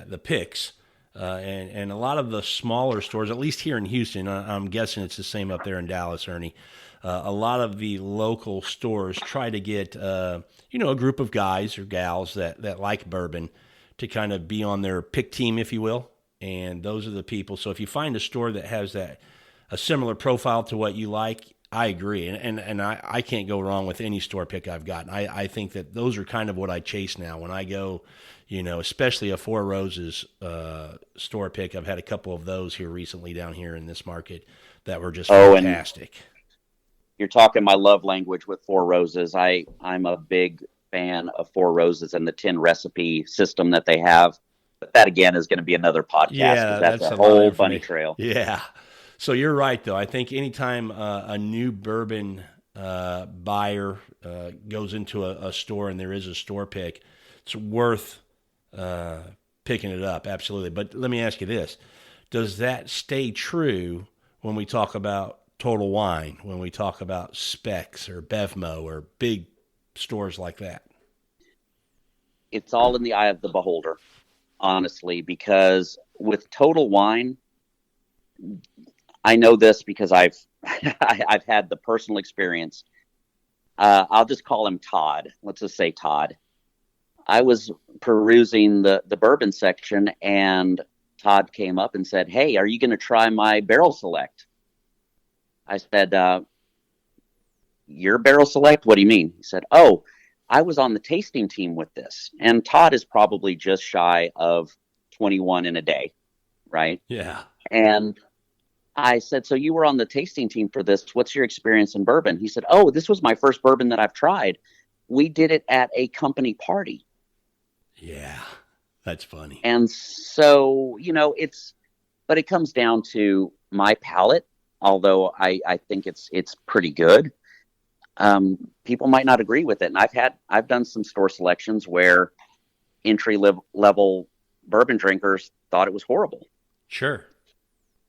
Speaker 1: the picks. And a lot of the smaller stores, at least here in Houston, I'm guessing it's the same up there in Dallas, Ernie. A lot of the local stores try to get, a group of guys or gals that like bourbon to kind of be on their pick team, if you will. And those are the people. So if you find a store that has a similar profile to what you like, I agree. And I can't go wrong with any store pick I've gotten. I think that those are kind of what I chase now when I go, especially a Four Roses store pick. I've had a couple of those here recently down here in this market that were just fantastic.
Speaker 2: You're talking my love language with Four Roses. I'm a big fan of Four Roses and the 10 recipe system that they have. But that, again, is going to be another podcast,
Speaker 1: Yeah,
Speaker 2: because that's
Speaker 1: that's
Speaker 2: a
Speaker 1: a lot of
Speaker 2: whole bunny
Speaker 1: information.
Speaker 2: trail.
Speaker 1: Yeah. So you're right, though. I think anytime a new bourbon buyer goes into a store and there is a store pick, it's worth picking it up. Absolutely. But let me ask you this. Does that stay true when we talk about Total Wine, when we talk about Specs or Bevmo or big stores like that?
Speaker 2: It's all in the eye of the beholder, honestly, because with Total Wine, I know this because I've I've had the personal experience. I'll just call him Todd. Let's just say Todd. I was perusing the bourbon section, and Todd came up and said, "Hey, are you going to try my barrel select?" I said, "Your barrel select? What do you mean?" He said, "Oh, I was on the tasting team with this." And Todd is probably just shy of 21 in a day, right?
Speaker 1: Yeah.
Speaker 2: And I said, "So you were on the tasting team for this. What's your experience in bourbon?" He said, "Oh, this was my first bourbon that I've tried. We did it at a company party."
Speaker 1: Yeah. That's funny.
Speaker 2: And so, but it comes down to my palate, although I think it's pretty good. People might not agree with it. And I've done some store selections where entry level bourbon drinkers thought it was horrible.
Speaker 1: Sure.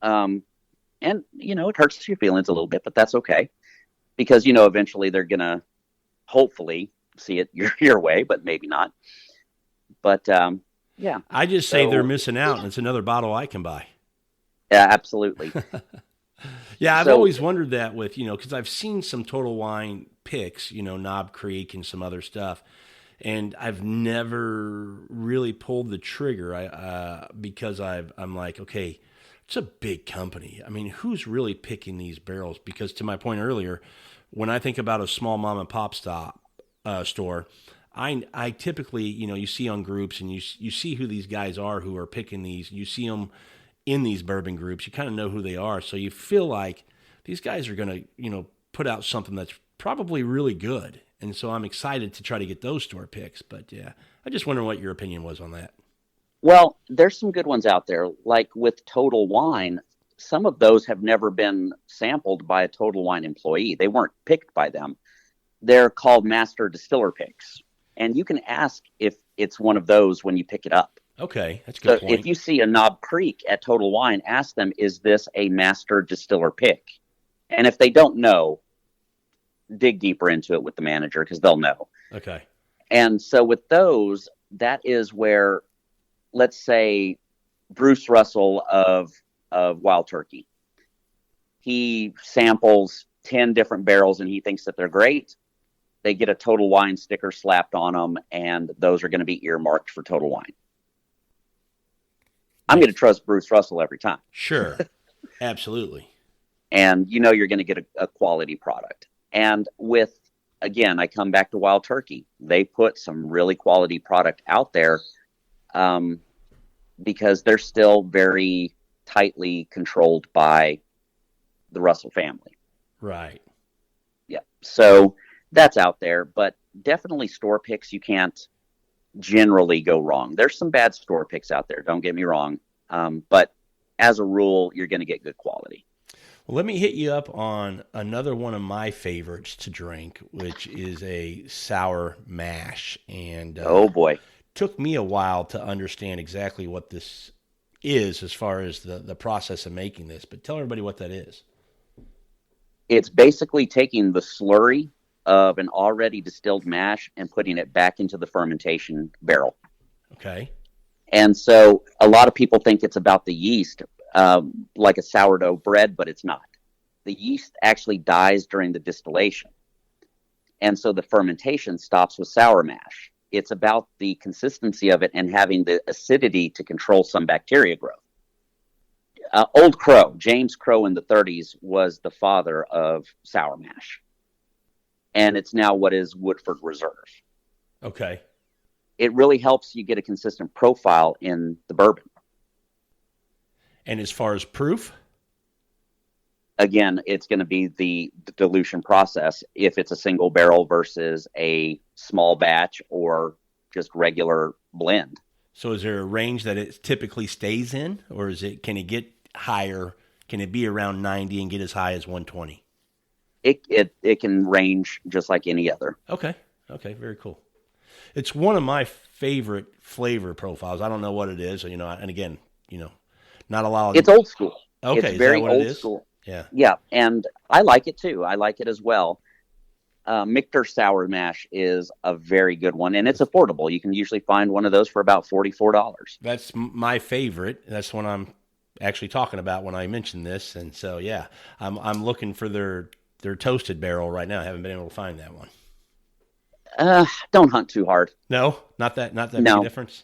Speaker 2: And it hurts your feelings a little bit, but that's okay, because eventually they're gonna hopefully see it your way, but maybe not. But yeah,
Speaker 1: I just say they're missing out, and it's another bottle I can buy.
Speaker 2: yeah, absolutely.
Speaker 1: Yeah, I've always wondered that with, because I've seen some Total Wine picks, Knob Creek and some other stuff, and I've never really pulled the trigger. Because I'm like, okay, it's a big company. I mean, who's really picking these barrels? Because to my point earlier, when I think about a small mom and pop store, I typically, you see on groups, and you see who these guys are who are picking these. You see them in these bourbon groups. You kind of know who they are. So you feel like these guys are going to, put out something that's probably really good. And so I'm excited to try to get those store picks. But yeah, I just wonder what your opinion was on that.
Speaker 2: Well, there's some good ones out there. Like with Total Wine, some of those have never been sampled by a Total Wine employee. They weren't picked by them. They're called master distiller picks. And you can ask if it's one of those when you pick it up.
Speaker 1: Okay, that's a good point.
Speaker 2: If you see a Knob Creek at Total Wine, ask them, is this a master distiller pick? And if they don't know, dig deeper into it with the manager, because they'll know.
Speaker 1: Okay.
Speaker 2: And so with those, that is where, let's say, Bruce Russell of Wild Turkey, he samples 10 different barrels and he thinks that they're great. They get a Total Wine sticker slapped on them, and those are going to be earmarked for Total Wine. I'm going to trust Bruce Russell every time.
Speaker 1: Sure. Absolutely.
Speaker 2: And you're going to get a quality product. And again, I come back to Wild Turkey. They put some really quality product out there because they're still very tightly controlled by the Russell family.
Speaker 1: Right.
Speaker 2: Yeah. So that's out there, but definitely store picks, you can't generally go wrong. There's some bad store picks out there, don't get me wrong, but as a rule, you're going to get good quality.
Speaker 1: Well, let me hit you up on another one of my favorites to drink, which is a sour mash. And
Speaker 2: oh boy,
Speaker 1: took me a while to understand exactly what this is as far as the process of making this, but tell everybody what that is.
Speaker 2: It's basically taking the slurry of an already distilled mash and putting it back into the fermentation barrel.
Speaker 1: Okay.
Speaker 2: And so a lot of people think it's about the yeast, like a sourdough bread, but it's not. The yeast actually dies during the distillation. And so the fermentation stops with sour mash. It's about the consistency of it and having the acidity to control some bacteria growth. Old Crow, James Crow in the 30s, was the father of sour mash. And it's now what is Woodford Reserve.
Speaker 1: Okay.
Speaker 2: It really helps you get a consistent profile in the bourbon.
Speaker 1: And as far as proof?
Speaker 2: again, it's going to be the dilution process if it's a single barrel versus a small batch or just regular blend.
Speaker 1: So is there a range that it typically stays in, or can it get higher? Can it be around 90 and get as high as 120?
Speaker 2: It can range just like any other.
Speaker 1: Okay, very cool. It's one of my favorite flavor profiles. I don't know what it is, and again, not a lot of...
Speaker 2: It's old school.
Speaker 1: Okay,
Speaker 2: it's very old school. Yeah, and I like it too. I like it as well. Michter Sour Mash is a very good one, and it's affordable. You can usually find one of those for about $44.
Speaker 1: That's my favorite. That's one I'm actually talking about when I mentioned this, and so yeah, I'm looking for their toasted barrel right now. I haven't been able to find that one.
Speaker 2: Don't hunt too hard.
Speaker 1: No, not that big a difference.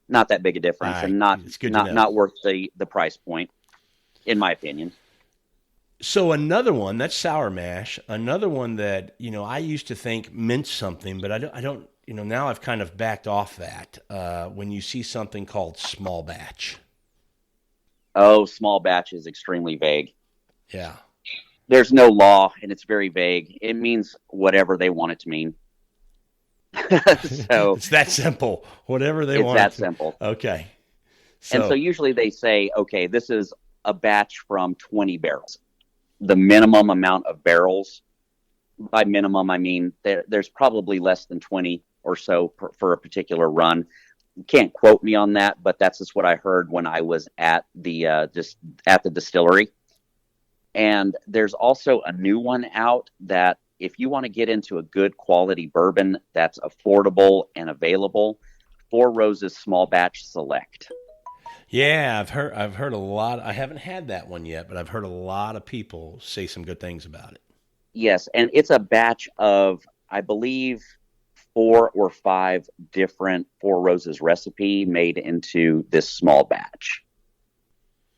Speaker 2: Not that big a difference,
Speaker 1: Right.
Speaker 2: and not worth the price point, in my opinion.
Speaker 1: So another one, that's sour mash. Another one that I used to think meant something, but I don't. Now I've kind of backed off that. When you see something called small batch.
Speaker 2: Oh, small batch is extremely vague.
Speaker 1: Yeah.
Speaker 2: There's no law, and it's very vague. It means whatever they want it to mean. So
Speaker 1: it's that simple. Whatever they want.
Speaker 2: It's that simple.
Speaker 1: Okay.
Speaker 2: And so usually they say, okay, this is a batch from 20 barrels. The minimum amount of barrels, by minimum, I mean there's probably less than 20 or so for a particular run. You can't quote me on that, but that's just what I heard when I was at the distillery. And there's also a new one out that if you want to get into a good quality bourbon that's affordable and available, Four Roses Small Batch Select.
Speaker 1: Yeah, I've heard a lot. I haven't had that one yet, but I've heard a lot of people say some good things about it.
Speaker 2: Yes, and it's a batch of, I believe, 4 or 5 different Four Roses recipe made into this small batch.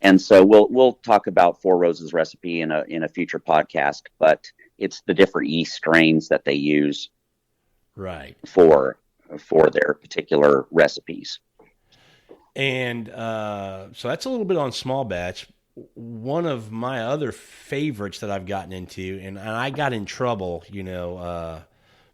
Speaker 2: And so we'll talk about Four Roses recipe in a future podcast, but it's the different yeast strains that they use,
Speaker 1: right,
Speaker 2: for their particular recipes.
Speaker 1: And so that's a little bit on small batch. One of my other favorites that I've gotten into, and I got in trouble,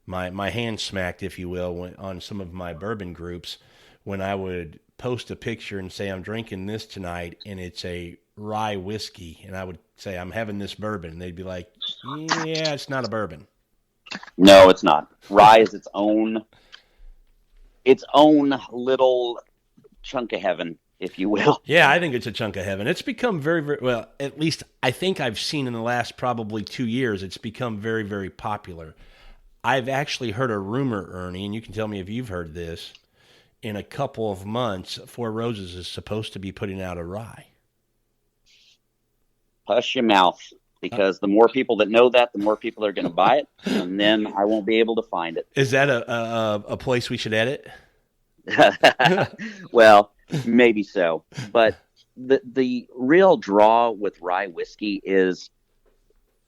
Speaker 1: my hand smacked, if you will, on some of my bourbon groups when I would post a picture and say I'm drinking this tonight, and it's a rye whiskey, and I would say I'm having this bourbon, and they'd be like, "Yeah, it's not a bourbon."
Speaker 2: No, it's not. Rye is its own little chunk of heaven, if you will.
Speaker 1: Yeah, I think it's a chunk of heaven. It's become very, very well. At least I think I've seen in the last probably 2 years, it's become very, very popular. I've actually heard a rumor, Ernie, and you can tell me if you've heard this. In a couple of months, Four Roses is supposed to be putting out a rye.
Speaker 2: Hush your mouth, because the more people that know that, the more people are going to buy it, and then I won't be able to find it.
Speaker 1: Is that a place we should edit?
Speaker 2: Well, maybe so. But the real draw with rye whiskey is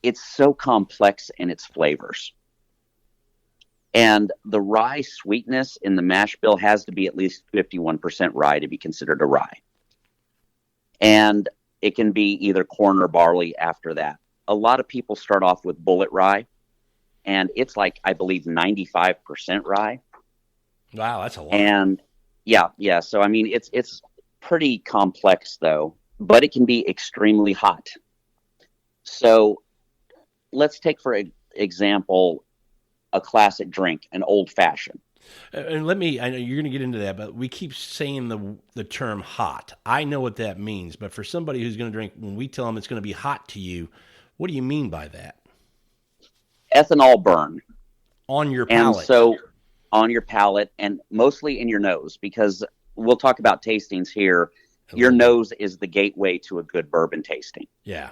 Speaker 2: it's so complex in its flavors. And the rye sweetness in the mash bill has to be at least 51% rye to be considered a rye. And it can be either corn or barley after that. A lot of people start off with bullet rye, and it's like, I believe, 95% rye.
Speaker 1: Wow, that's a lot.
Speaker 2: And yeah. So, I mean, it's pretty complex, though, but it can be extremely hot. So let's take, for example, a classic drink, an old fashioned.
Speaker 1: And I know you're going to get into that, but we keep saying the term hot. I know what that means, but for somebody who's going to drink, when we tell them it's going to be hot to you, what do you mean by that?
Speaker 2: Ethanol burn.
Speaker 1: On your palate.
Speaker 2: And so on your palate, and mostly in your nose, because we'll talk about tastings here. Your nose is the gateway to a good bourbon tasting.
Speaker 1: Yeah.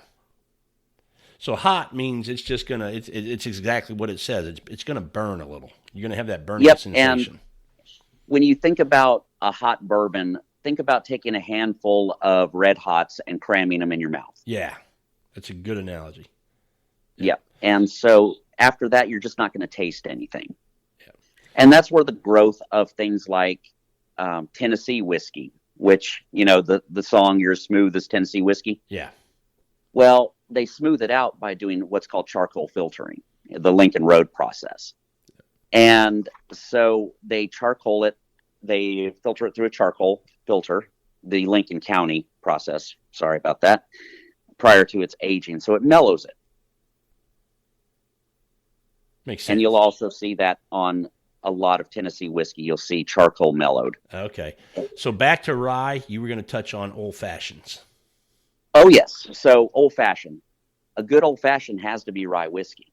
Speaker 1: So hot means it's just gonna. It's exactly what it says. It's gonna burn a little. You're gonna have that burning sensation.
Speaker 2: And when you think about a hot bourbon, think about taking a handful of Red Hots and cramming them in your mouth.
Speaker 1: Yeah, that's a good analogy.
Speaker 2: Yeah. And so after that, you're just not going to taste anything. Yeah. And that's where the growth of things like Tennessee whiskey, which the song "You're as Smooth as Tennessee Whiskey."
Speaker 1: Yeah.
Speaker 2: Well, they smooth it out by doing what's called charcoal filtering, the Lincoln Road process. And so they charcoal it, they filter it through a charcoal filter, the Lincoln County process, sorry about that, prior to its aging. So it mellows it.
Speaker 1: Makes sense.
Speaker 2: And you'll also see that on a lot of Tennessee whiskey. You'll see charcoal mellowed.
Speaker 1: Okay. So back to rye, you were going to touch on old fashions.
Speaker 2: Oh, yes. So old fashioned. A good old fashioned has to be rye whiskey.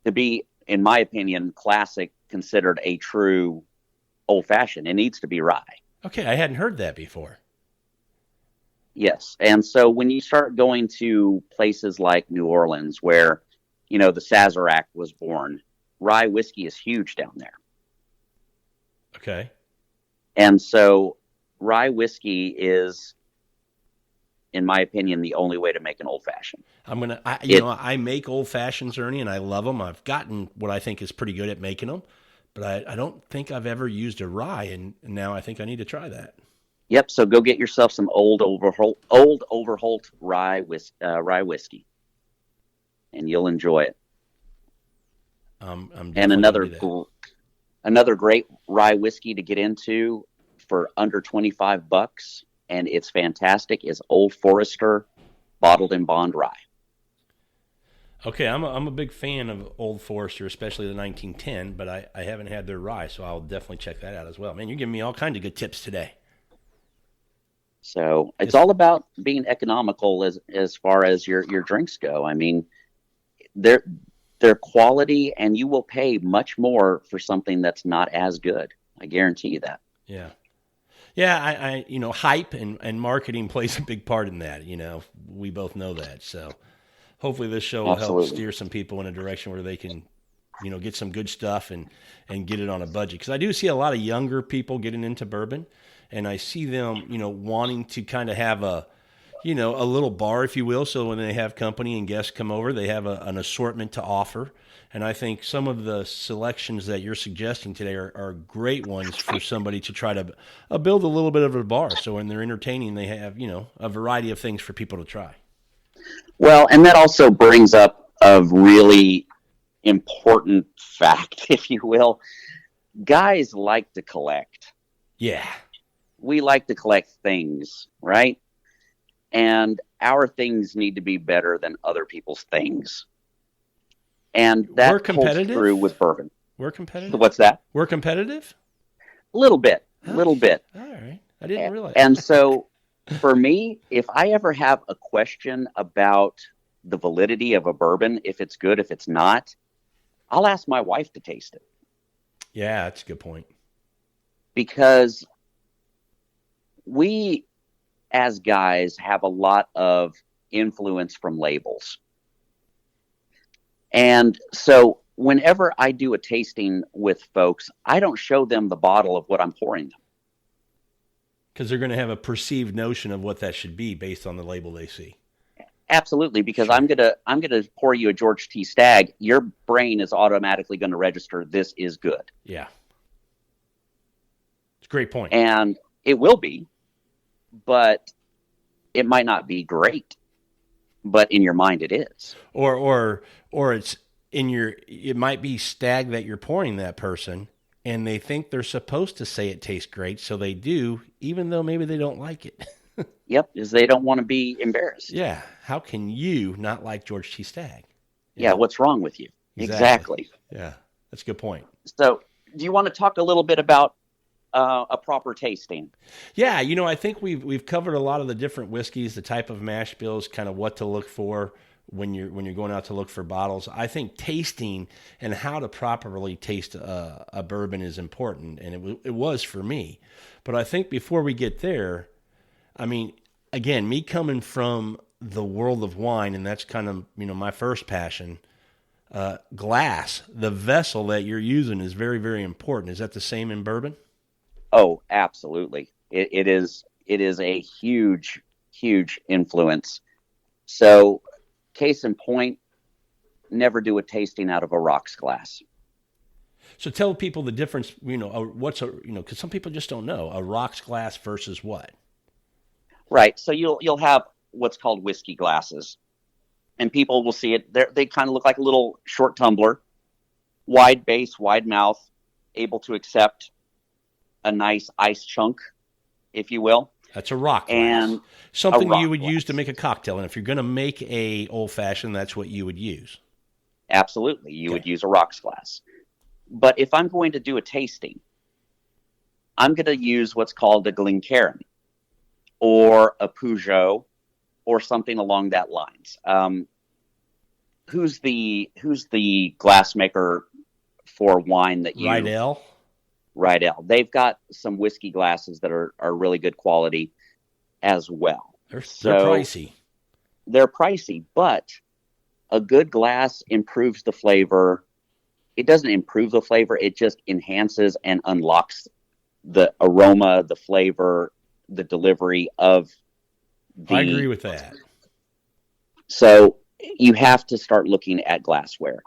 Speaker 2: To be, in my opinion, classic, considered a true old fashioned, it needs to be rye.
Speaker 1: Okay, I hadn't heard that before.
Speaker 2: Yes. And so when you start going to places like New Orleans, where, the Sazerac was born, rye whiskey is huge down there.
Speaker 1: Okay.
Speaker 2: And so rye whiskey is, in my opinion, the only way to make an old fashioned.
Speaker 1: I make old fashions, Ernie, and I love them. I've gotten what I think is pretty good at making them, but I don't think I've ever used a rye, and now I think I need to try that.
Speaker 2: Yep. So go get yourself some old Overholt rye whiskey, and you'll enjoy it. And another great rye whiskey to get into for under $25, and it's fantastic, is Old Forester bottled in bond rye.
Speaker 1: Okay, I'm a big fan of Old Forester, especially the 1910, but I haven't had their rye, so I'll definitely check that out as well. Man, you're giving me all kinds of good tips today.
Speaker 2: So it's all about being economical as far as your drinks go. I mean, they're quality, and you will pay much more for something that's not as good. I guarantee you that.
Speaker 1: Yeah. Yeah, I hype and marketing plays a big part in that. We both know that. So hopefully this show will help steer some people in a direction where they can, get some good stuff and get it on a budget. Because I do see a lot of younger people getting into bourbon, and I see them, wanting to kind of have a little bar, if you will. So when they have company and guests come over, they have an assortment to offer. And I think some of the selections that you're suggesting today are great ones for somebody to try to build a little bit of a bar. So when they're entertaining, they have, a variety of things for people to try.
Speaker 2: Well, and that also brings up a really important fact, if you will. Guys like to collect.
Speaker 1: Yeah. We
Speaker 2: like to collect things, right? And our things need to be better than other people's things. And that holds true with bourbon.
Speaker 1: We're competitive?
Speaker 2: What's that?
Speaker 1: We're competitive?
Speaker 2: A little bit. All
Speaker 1: right. I didn't realize.
Speaker 2: And so for me, if I ever have a question about the validity of a bourbon, if it's good, if it's not, I'll ask my wife to taste it.
Speaker 1: Yeah, that's a good point.
Speaker 2: Because we, as guys, have a lot of influence from labels. And so whenever I do a tasting with folks, I don't show them the bottle of what I'm pouring them.
Speaker 1: Because they're going to have a perceived notion of what that should be based on the label they see.
Speaker 2: Absolutely, because sure. I'm gonna pour you a George T. Stagg. Your brain is automatically going to register this is good.
Speaker 1: Yeah, it's a great point.
Speaker 2: And it will be, but it might not be great. But in your mind, it is.
Speaker 1: Or it's in your. It might be Stagg that you're pouring that person, and they think they're supposed to say it tastes great, so they do, even though maybe they don't like it.
Speaker 2: Yep, because they don't want to be embarrassed.
Speaker 1: Yeah. How can you not like George T. Stagg?
Speaker 2: Yeah, what's wrong with you? Exactly.
Speaker 1: Yeah, that's a good point.
Speaker 2: So, do you want to talk a little bit about a proper tasting?
Speaker 1: Yeah, I think we've covered a lot of the different whiskeys, the type of mash bills, kind of what to look for when you're going out to look for bottles. I think tasting and how to properly taste a bourbon is important, and it was for me. But I think before we get there, I mean, again, me coming from the world of wine, and that's kind of, my first passion, glass, the vessel that you're using is very, very important. Is that the same in bourbon?
Speaker 2: Oh, absolutely. It is a huge, huge influence. So, case in point, never do a tasting out of a rocks glass.
Speaker 1: So tell people the difference, because some people just don't know, a rocks glass versus what?
Speaker 2: Right. So you'll have what's called whiskey glasses, and people will see it. They kind of look like a little short tumbler, wide base, wide mouth, able to accept a nice ice chunk, if you will.
Speaker 1: That's a rock glass.
Speaker 2: And
Speaker 1: something you would use to make a cocktail. And if you're going to make a old fashioned, that's what you would use.
Speaker 2: Absolutely. You would use a rocks glass. But if I'm going to do a tasting, I'm going to use what's called a Glencairn or a Peugeot or something along that lines. Who's the glassmaker for wine that you... Rydell. They've got some whiskey glasses that are really good quality as well.
Speaker 1: They're pricey.
Speaker 2: They're pricey, but a good glass improves the flavor. It doesn't improve the flavor. It just enhances and unlocks the aroma, the flavor, the delivery of the...
Speaker 1: I agree with that.
Speaker 2: So you have to start looking at glassware.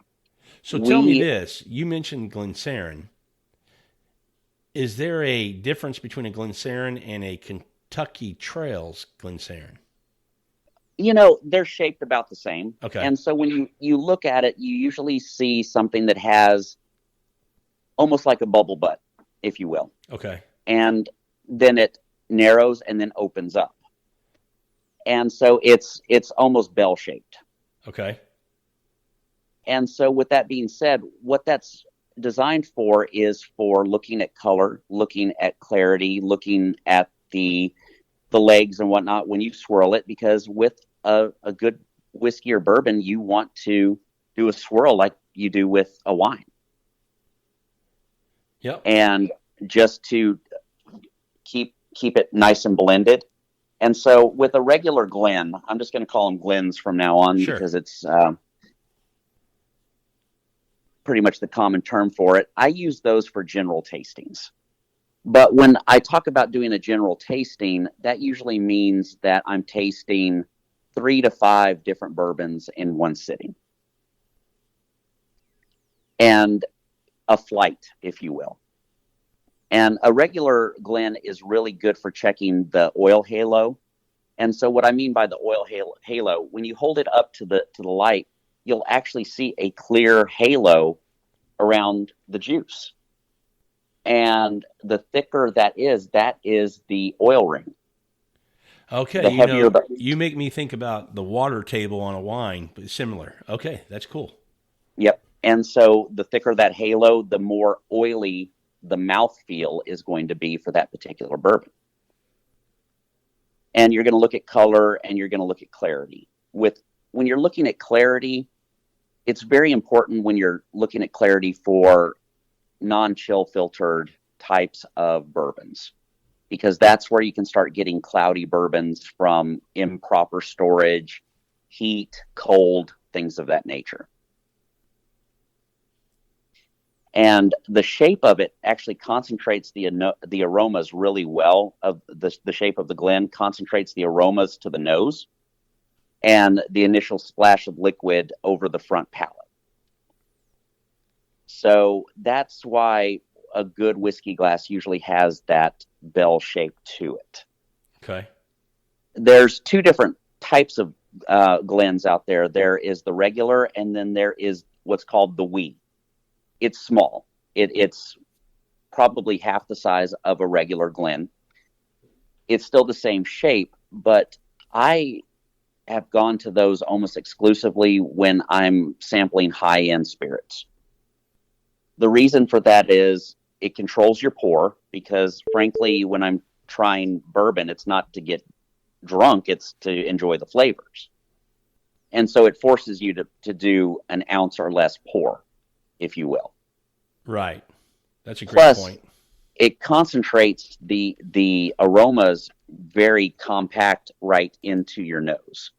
Speaker 1: So tell me this. You mentioned Glencairn. Is there a difference between a Glencairn and a Kentucky Trails Glencairn?
Speaker 2: They're shaped about the same.
Speaker 1: Okay.
Speaker 2: And so when you look at it, you usually see something that has almost like a bubble butt, if you will.
Speaker 1: Okay.
Speaker 2: And then it narrows and then opens up. And so it's almost bell-shaped.
Speaker 1: Okay.
Speaker 2: And so with that being said, what that's designed for is for looking at color, looking at clarity, looking at the legs and whatnot when you swirl it, because with a good whiskey or bourbon, you want to do a swirl like you do with a wine.
Speaker 1: Yep.
Speaker 2: And just to keep it nice and blended. And so with a regular Glen, I'm just going to call them Glens from now on,
Speaker 1: sure,
Speaker 2: because it's pretty much the common term for it. I use those for general tastings. But when I talk about doing a general tasting, that usually means that I'm tasting 3 to 5 different bourbons in one sitting. And a flight, if you will. And a regular Glen is really good for checking the oil halo. And so what I mean by the oil halo, when you hold it up to the light, you'll actually see a clear halo around the juice. And the thicker that is the oil ring.
Speaker 1: Okay, you make me think about the water table on a wine, but similar. Okay, that's cool.
Speaker 2: Yep. And so the thicker that halo, the more oily the mouthfeel is going to be for that particular bourbon. And you're going to look at color and you're going to look at clarity. When you're looking at clarity, it's very important when you're looking at clarity for non-chill filtered types of bourbons, because that's where you can start getting cloudy bourbons from improper storage, heat, cold, things of that nature. And the shape of it actually concentrates the aromas really well. Of the shape of the Glen concentrates the aromas to the nose and the initial splash of liquid over the front palate. So that's why a good whiskey glass usually has that bell shape to it.
Speaker 1: Okay.
Speaker 2: There's 2 different types of Glens out there. There is the regular, and then there is what's called the wee. It's small. It's probably half the size of a regular Glen. It's still the same shape, but I have gone to those almost exclusively when I'm sampling high-end spirits. The reason for that is it controls your pour, because frankly, when I'm trying bourbon, it's not to get drunk, it's to enjoy the flavors. And so it forces you to do an ounce or less pour, if you will.
Speaker 1: Right. That's a great point.
Speaker 2: It concentrates the aromas very compact right into your nose.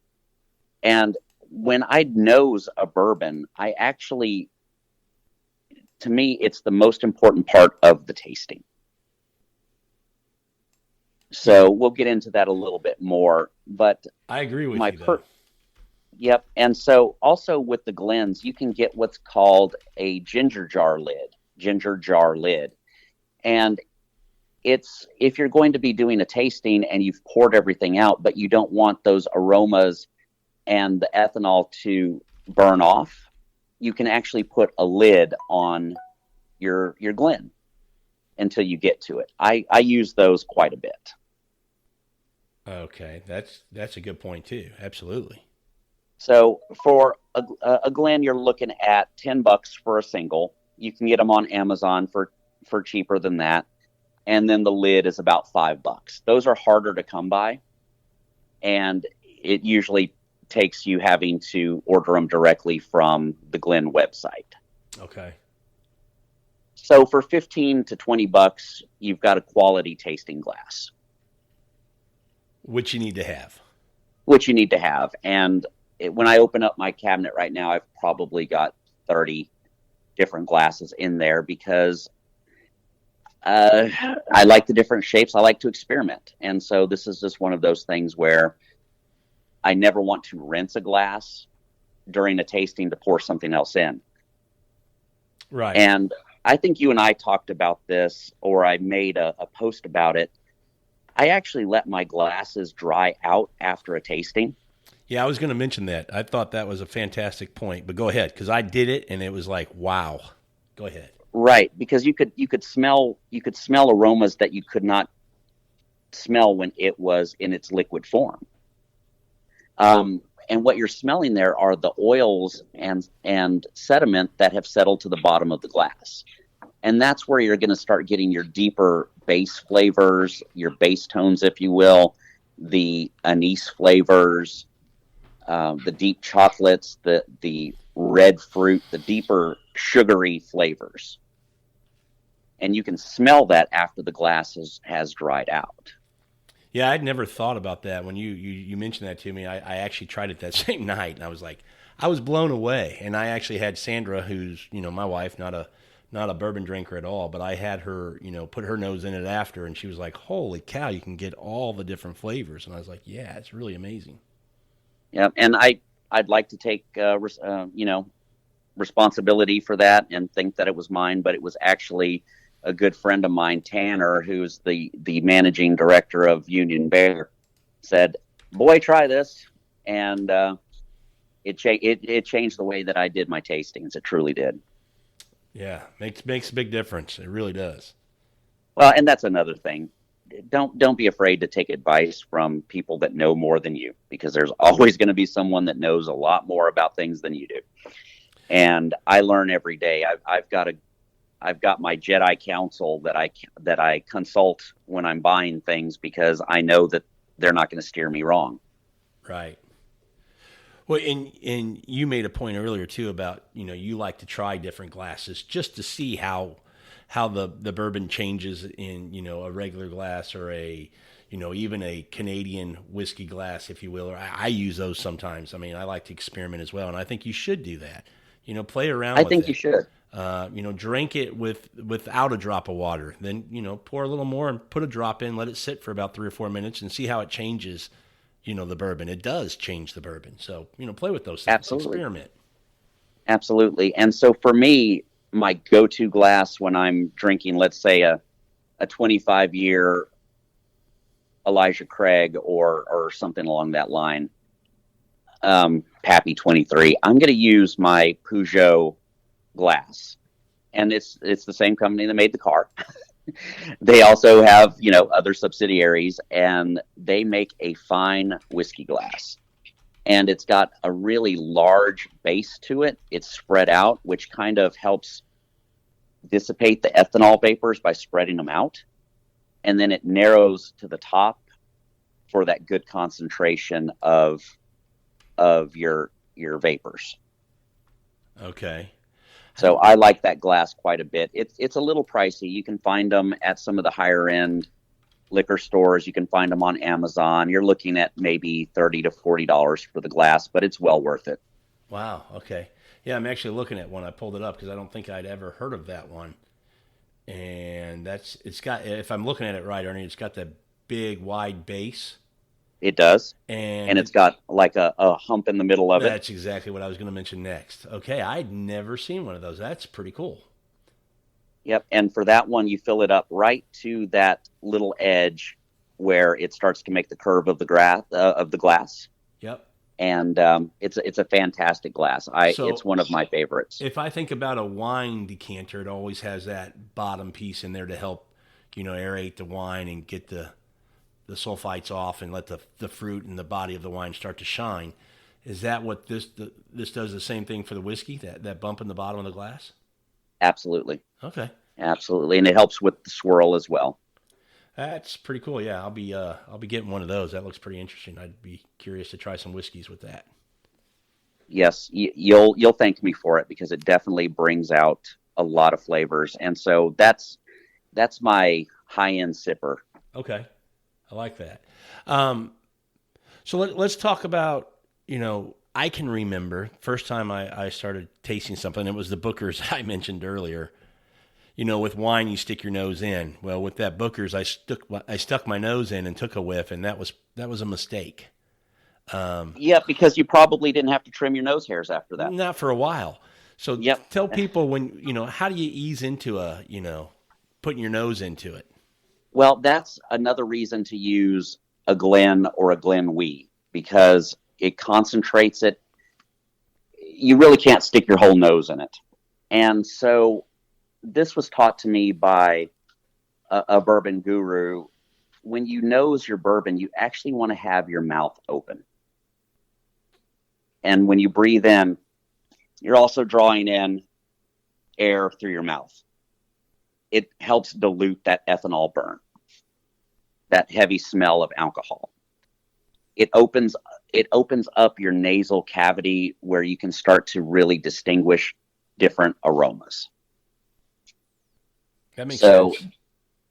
Speaker 2: And when I nose a bourbon, to me, it's the most important part of the tasting. So we'll get into that a little bit more, but
Speaker 1: I agree with you.
Speaker 2: Yep. And so also with the Glens, you can get what's called a ginger jar lid. And it's if you're going to be doing a tasting and you've poured everything out, but you don't want those aromas and the ethanol to burn off, you can actually put a lid on your Glen until you get to it. I use those quite a bit.
Speaker 1: Okay, that's a good point too. Absolutely.
Speaker 2: So for a Glen, you're looking at $10 for a single. You can get them on Amazon for cheaper than that. And then the lid is about $5. Those are harder to come by, and it usually takes you having to order them directly from the Glen website.
Speaker 1: Okay.
Speaker 2: So for $15 to $20, you've got a quality tasting glass,
Speaker 1: Which you need to have.
Speaker 2: And when I open up my cabinet right now, I've probably got 30 different glasses in there because I like the different shapes. I like to experiment. And so this is just one of those things where I never want to rinse a glass during a tasting to pour something else in.
Speaker 1: Right.
Speaker 2: And I think you and I talked about this, or I made a post about it. I actually let my glasses dry out after a tasting.
Speaker 1: Yeah, I was going to mention that. I thought that was a fantastic point, but go ahead, because I did it and it was like, wow. Go ahead.
Speaker 2: Right, because you could smell aromas that you could not smell when it was in its liquid form. And what you're smelling there are the oils and sediment that have settled to the bottom of the glass. And that's where you're going to start getting your deeper base flavors, your base tones, if you will, the anise flavors, the deep chocolates, the red fruit, the deeper sugary flavors. And you can smell that after the glass has dried out.
Speaker 1: Yeah, I'd never thought about that. When you mentioned that to me, I actually tried it that same night, and I was blown away. And I actually had Sandra, who's, my wife, not a bourbon drinker at all, but I had her, put her nose in it after, and she was like, holy cow, you can get all the different flavors. And I was like, yeah, it's really amazing.
Speaker 2: Yeah, and I'd like to take, responsibility for that and think that it was mine, but it was actually a good friend of mine, Tanner, who's the managing director of Union Bear, said, boy, try this. And it changed the way that I did my tastings. It truly did.
Speaker 1: Yeah, makes a big difference. It really does.
Speaker 2: Well, and that's another thing. Don't be afraid to take advice from people that know more than you, because there's always going to be someone that knows a lot more about things than you do. And I learn every day. I've got my Jedi council that I consult when I'm buying things, because I know that they're not going to steer me wrong.
Speaker 1: Right. Well, and you made a point earlier too about, you like to try different glasses just to see how the bourbon changes in, a regular glass or even a Canadian whiskey glass, if you will. Or I use those sometimes. I mean, I like to experiment as well, and I think you should do that. Play around with it.
Speaker 2: I think you should.
Speaker 1: Drink it without a drop of water. Then, pour a little more and put a drop in, let it sit for about 3 or 4 minutes and see how it changes, the bourbon. It does change the bourbon. So, play with those things.
Speaker 2: Absolutely.
Speaker 1: Experiment.
Speaker 2: Absolutely. And so for me, my go-to glass when I'm drinking, let's say a 25-year Elijah Craig or something along that line, Pappy 23, I'm going to use my Peugeot glass. And it's the same company that made the car. They also have, other subsidiaries, and they make a fine whiskey glass. And it's got a really large base to it. It's spread out, which kind of helps dissipate the ethanol vapors by spreading them out. And then it narrows to the top for that good concentration of your vapors.
Speaker 1: Okay.
Speaker 2: So I like that glass quite a bit. It's a little pricey. You can find them at some of the higher end liquor stores. You can find them on Amazon. You're looking at maybe $30 to $40 for the glass, but it's well worth it.
Speaker 1: Wow. Okay. Yeah, I'm actually looking at one. I pulled it up because I don't think I'd ever heard of that one. And it's got, if I'm looking at it right, Ernie, it's got that big wide base.
Speaker 2: It does.
Speaker 1: And
Speaker 2: it's got like a hump in the middle of it.
Speaker 1: That's exactly what I was going to mention next. Okay, I'd never seen one of those. That's pretty cool.
Speaker 2: Yep. And for that one, you fill it up right to that little edge where it starts to make the curve of the glass.
Speaker 1: Yep.
Speaker 2: And it's a fantastic glass. It's
Speaker 1: So
Speaker 2: one of my favorites.
Speaker 1: if I think about a wine decanter, it always has that bottom piece in there to help, aerate the wine and get the sulfites off and let the fruit and the body of the wine start to shine. Is that what this does the same thing for the whiskey, that bump in the bottom of the glass?
Speaker 2: Absolutely.
Speaker 1: Okay.
Speaker 2: Absolutely. And it helps with the swirl as well.
Speaker 1: That's pretty cool. Yeah, I'll be getting one of those. That looks pretty interesting. I'd be curious to try some whiskeys with that.
Speaker 2: Yes, you'll thank me for it because it definitely brings out a lot of flavors. And so that's my high-end sipper.
Speaker 1: Okay. I like that. So let's talk about, I can remember first time I started tasting something. It was the Booker's I mentioned earlier. With wine, you stick your nose in. Well, with that Booker's, I stuck my nose in and took a whiff, and that was a mistake.
Speaker 2: Yeah, because you probably didn't have to trim your nose hairs after that.
Speaker 1: Not for a while. So
Speaker 2: Yep.
Speaker 1: tell people how do you ease into putting your nose into it?
Speaker 2: Well, that's another reason to use a Glen or a Glenwee because it concentrates it. You really can't stick your whole nose in it. And so this was taught to me by a bourbon guru. When you nose your bourbon, you actually want to have your mouth open. And when you breathe in, you're also drawing in air through your mouth. It helps dilute that ethanol burn, that heavy smell of alcohol. It opens up your nasal cavity where you can start to really distinguish different aromas.
Speaker 1: That makes sense.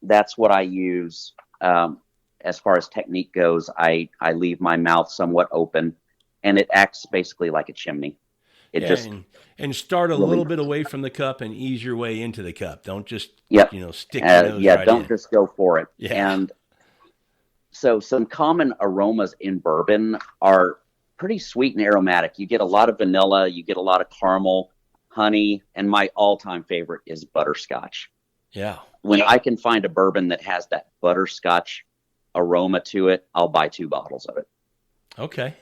Speaker 2: That's what I use. As far as technique goes, I leave my mouth somewhat open, and it acts basically like a chimney.
Speaker 1: And start a little bit away from the cup and ease your way into the cup. Don't just stick your nose right
Speaker 2: don't
Speaker 1: in.
Speaker 2: just go for it.
Speaker 1: Yeah.
Speaker 2: And so some common aromas in bourbon are pretty sweet and aromatic. You get a lot of vanilla, you get a lot of caramel, honey, and my all-time favorite is butterscotch.
Speaker 1: Yeah.
Speaker 2: When I can find a bourbon that has that butterscotch aroma to it, I'll buy 2 bottles of it.
Speaker 1: Okay.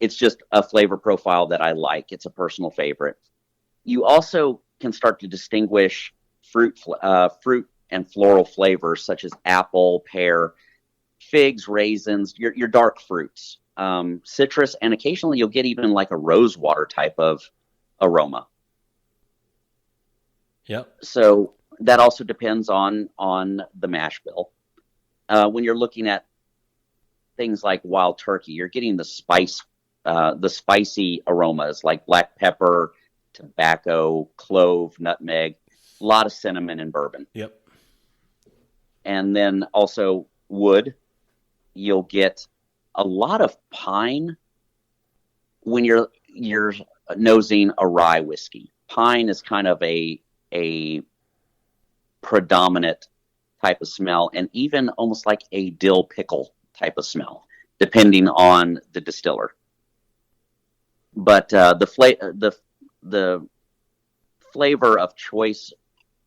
Speaker 2: It's just a flavor profile that I like. It's a personal favorite. You also can start to distinguish fruit and floral flavors such as apple, pear, figs, raisins, your dark fruits, citrus, and occasionally you'll get even like a rose water type of aroma.
Speaker 1: Yep.
Speaker 2: So that also depends on the mash bill. When you're looking at things like wild turkey, you're getting the spicy aromas like black pepper, tobacco, clove, nutmeg, a lot of cinnamon in bourbon.
Speaker 1: Yep.
Speaker 2: And then also wood, you'll get a lot of pine when you're nosing a rye whiskey. Pine is kind of a predominant type of smell, and even almost like a dill pickle type of smell, depending on the distiller. But the flavor of choice,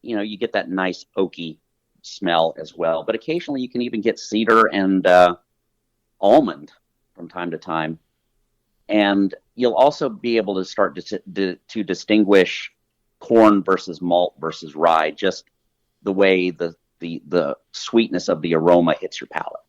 Speaker 2: you get that nice oaky smell as well. But occasionally you can even get cedar and almond from time to time. And you'll also be able to start to distinguish corn versus malt versus rye, just the way the sweetness of the aroma hits your palate.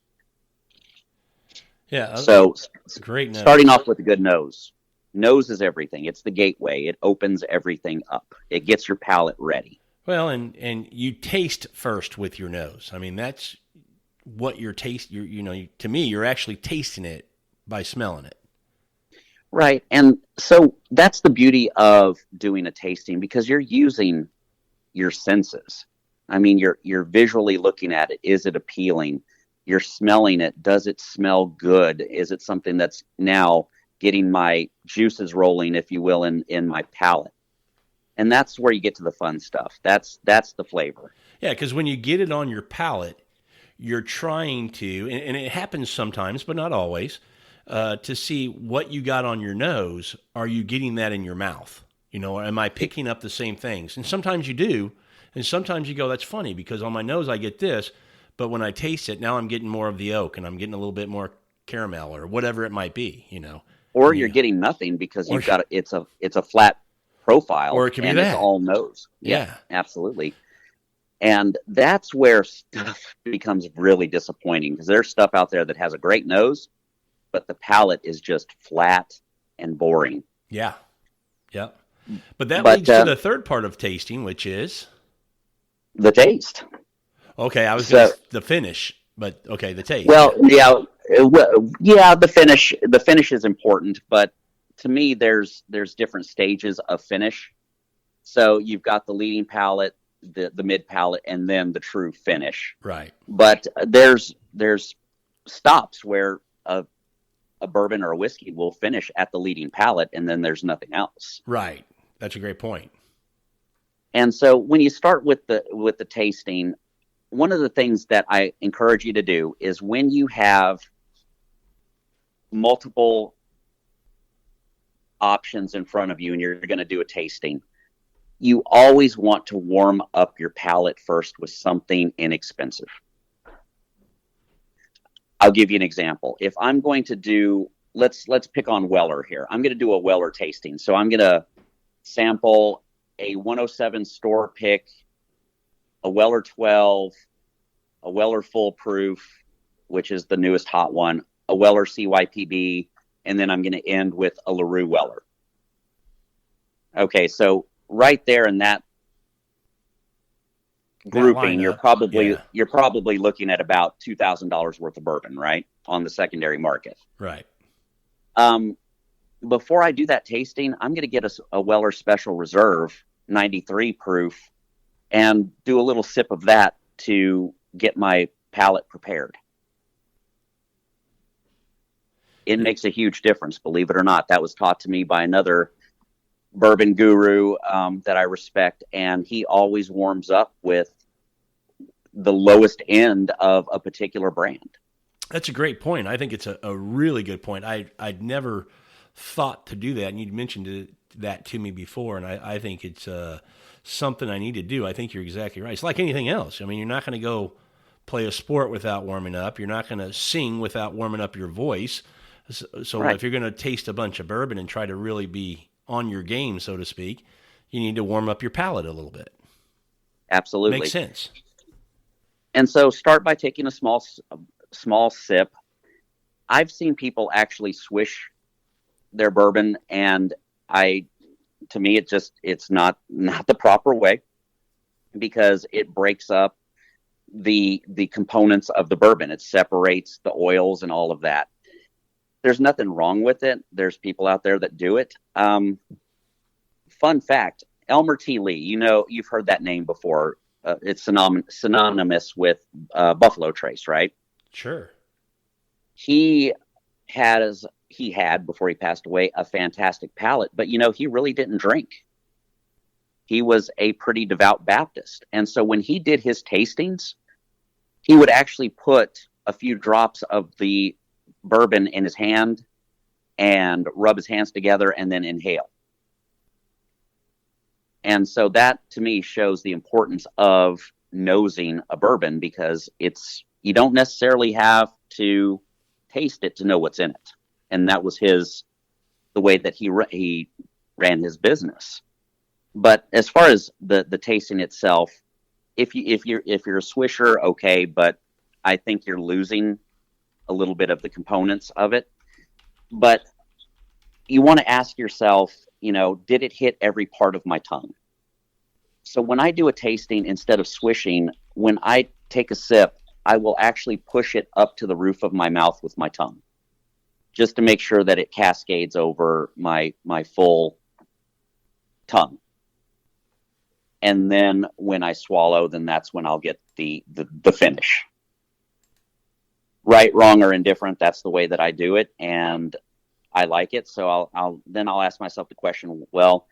Speaker 1: Yeah.
Speaker 2: So
Speaker 1: great nose.
Speaker 2: Starting off with a good nose. Nose is everything. It's the gateway. It opens everything up. It gets your palate ready.
Speaker 1: Well, and you taste first with your nose. I mean, that's what you're to me, you're actually tasting it by smelling it.
Speaker 2: Right. And so that's the beauty of doing a tasting, because you're using your senses. I mean, you're visually looking at it. Is it appealing? You're smelling it. Does it smell good? Is it something that's now getting my juices rolling, if you will, in my palate? And that's where you get to the fun stuff. That's the flavor.
Speaker 1: Yeah, because when you get it on your palate, you're trying to, and it happens sometimes, but not always, to see what you got on your nose. Are you getting that in your mouth? You know, or am I picking up the same things? And sometimes you do, and sometimes you go, that's funny because on my nose I get this, but when I taste it, now I'm getting more of the oak and I'm getting a little bit more caramel or whatever it might be, you know.
Speaker 2: Or
Speaker 1: And
Speaker 2: you're
Speaker 1: you,
Speaker 2: getting nothing because
Speaker 1: or,
Speaker 2: you've got it's a flat profile
Speaker 1: or it could be
Speaker 2: and it's
Speaker 1: that.
Speaker 2: all nose.
Speaker 1: Yeah.
Speaker 2: Absolutely. And that's where stuff becomes really disappointing because there's stuff out there that has a great nose, but the palate is just flat and boring.
Speaker 1: Yeah. Yeah. But that
Speaker 2: But
Speaker 1: leads to the third part of tasting, which is
Speaker 2: the taste.
Speaker 1: okay. I was
Speaker 2: So,
Speaker 1: going to the finish, but okay, the taste.
Speaker 2: well, the finish. The finish is important, but to me, there's different stages of finish. So you've got the leading palate, the mid palate, and then the true finish.
Speaker 1: Right.
Speaker 2: But there's stops where a bourbon or a whiskey will finish at the leading palate, and then there's nothing else.
Speaker 1: Right. That's a great point.
Speaker 2: And so when you start with the tasting, one of the things that I encourage you to do is when you have multiple options in front of you and you're going to do a tasting, you always want to warm up your palate first with something inexpensive. I'll give you an example. If I'm going to do, let's pick on Weller here. I'm going to do a Weller tasting. So I'm going to sample a 107 store pick, a Weller 12, a Weller Full Proof, which is the newest hot one, a Weller CYPB, and then I'm going to end with a LaRue Weller. Okay, so right there in that grouping, you're probably looking at about $2,000 worth of bourbon, right, on the secondary market.
Speaker 1: Right.
Speaker 2: Before I do that tasting, I'm going to get a Weller Special Reserve 93 proof and do a little sip of that to get my palate prepared. It makes a huge difference, believe it or not. That was taught to me by another bourbon guru that I respect, and he always warms up with the lowest end of a particular brand.
Speaker 1: That's a great point. I think it's a really good point. I'd never thought to do that, and you'd mentioned that to me before, and I think it's something I need to do. I think you're exactly right. It's like anything else. I mean, you're not going to go play a sport without warming up. You're not going to sing without warming up your voice. So
Speaker 2: Right.
Speaker 1: If you're going to taste a bunch of bourbon and try to really be on your game, so to speak, you need to warm up your palate a little bit.
Speaker 2: Absolutely.
Speaker 1: Makes sense.
Speaker 2: And so start by taking a small sip. I've seen people actually swish their bourbon, and to me, it's not the proper way because it breaks up the components of the bourbon. It separates the oils and all of that. There's nothing wrong with it. There's people out there that do it. Fun fact, Elmer T. Lee, you've heard that name before. It's synonymous with Buffalo Trace, right?
Speaker 1: Sure.
Speaker 2: He had, before he passed away, a fantastic palate, but he really didn't drink. He was a pretty devout Baptist. And so when he did his tastings, he would actually put a few drops of the bourbon in his hand and rub his hands together and then inhale. And so that to me shows the importance of nosing a bourbon because you don't necessarily have to taste it to know what's in it. And that was the way that he ran his business. But as far as the tasting itself, if you're a swisher, okay, but I think you're losing a little bit of the components of it. But you want to ask yourself, did it hit every part of my tongue? So when I do a tasting, instead of swishing, when I take a sip, I will actually push it up to the roof of my mouth with my tongue, just to make sure that it cascades over my full tongue. And then when I swallow, then that's when I'll get the finish. Right, wrong, or indifferent, that's the way that I do it, and I like it. So I'll ask myself the question, well,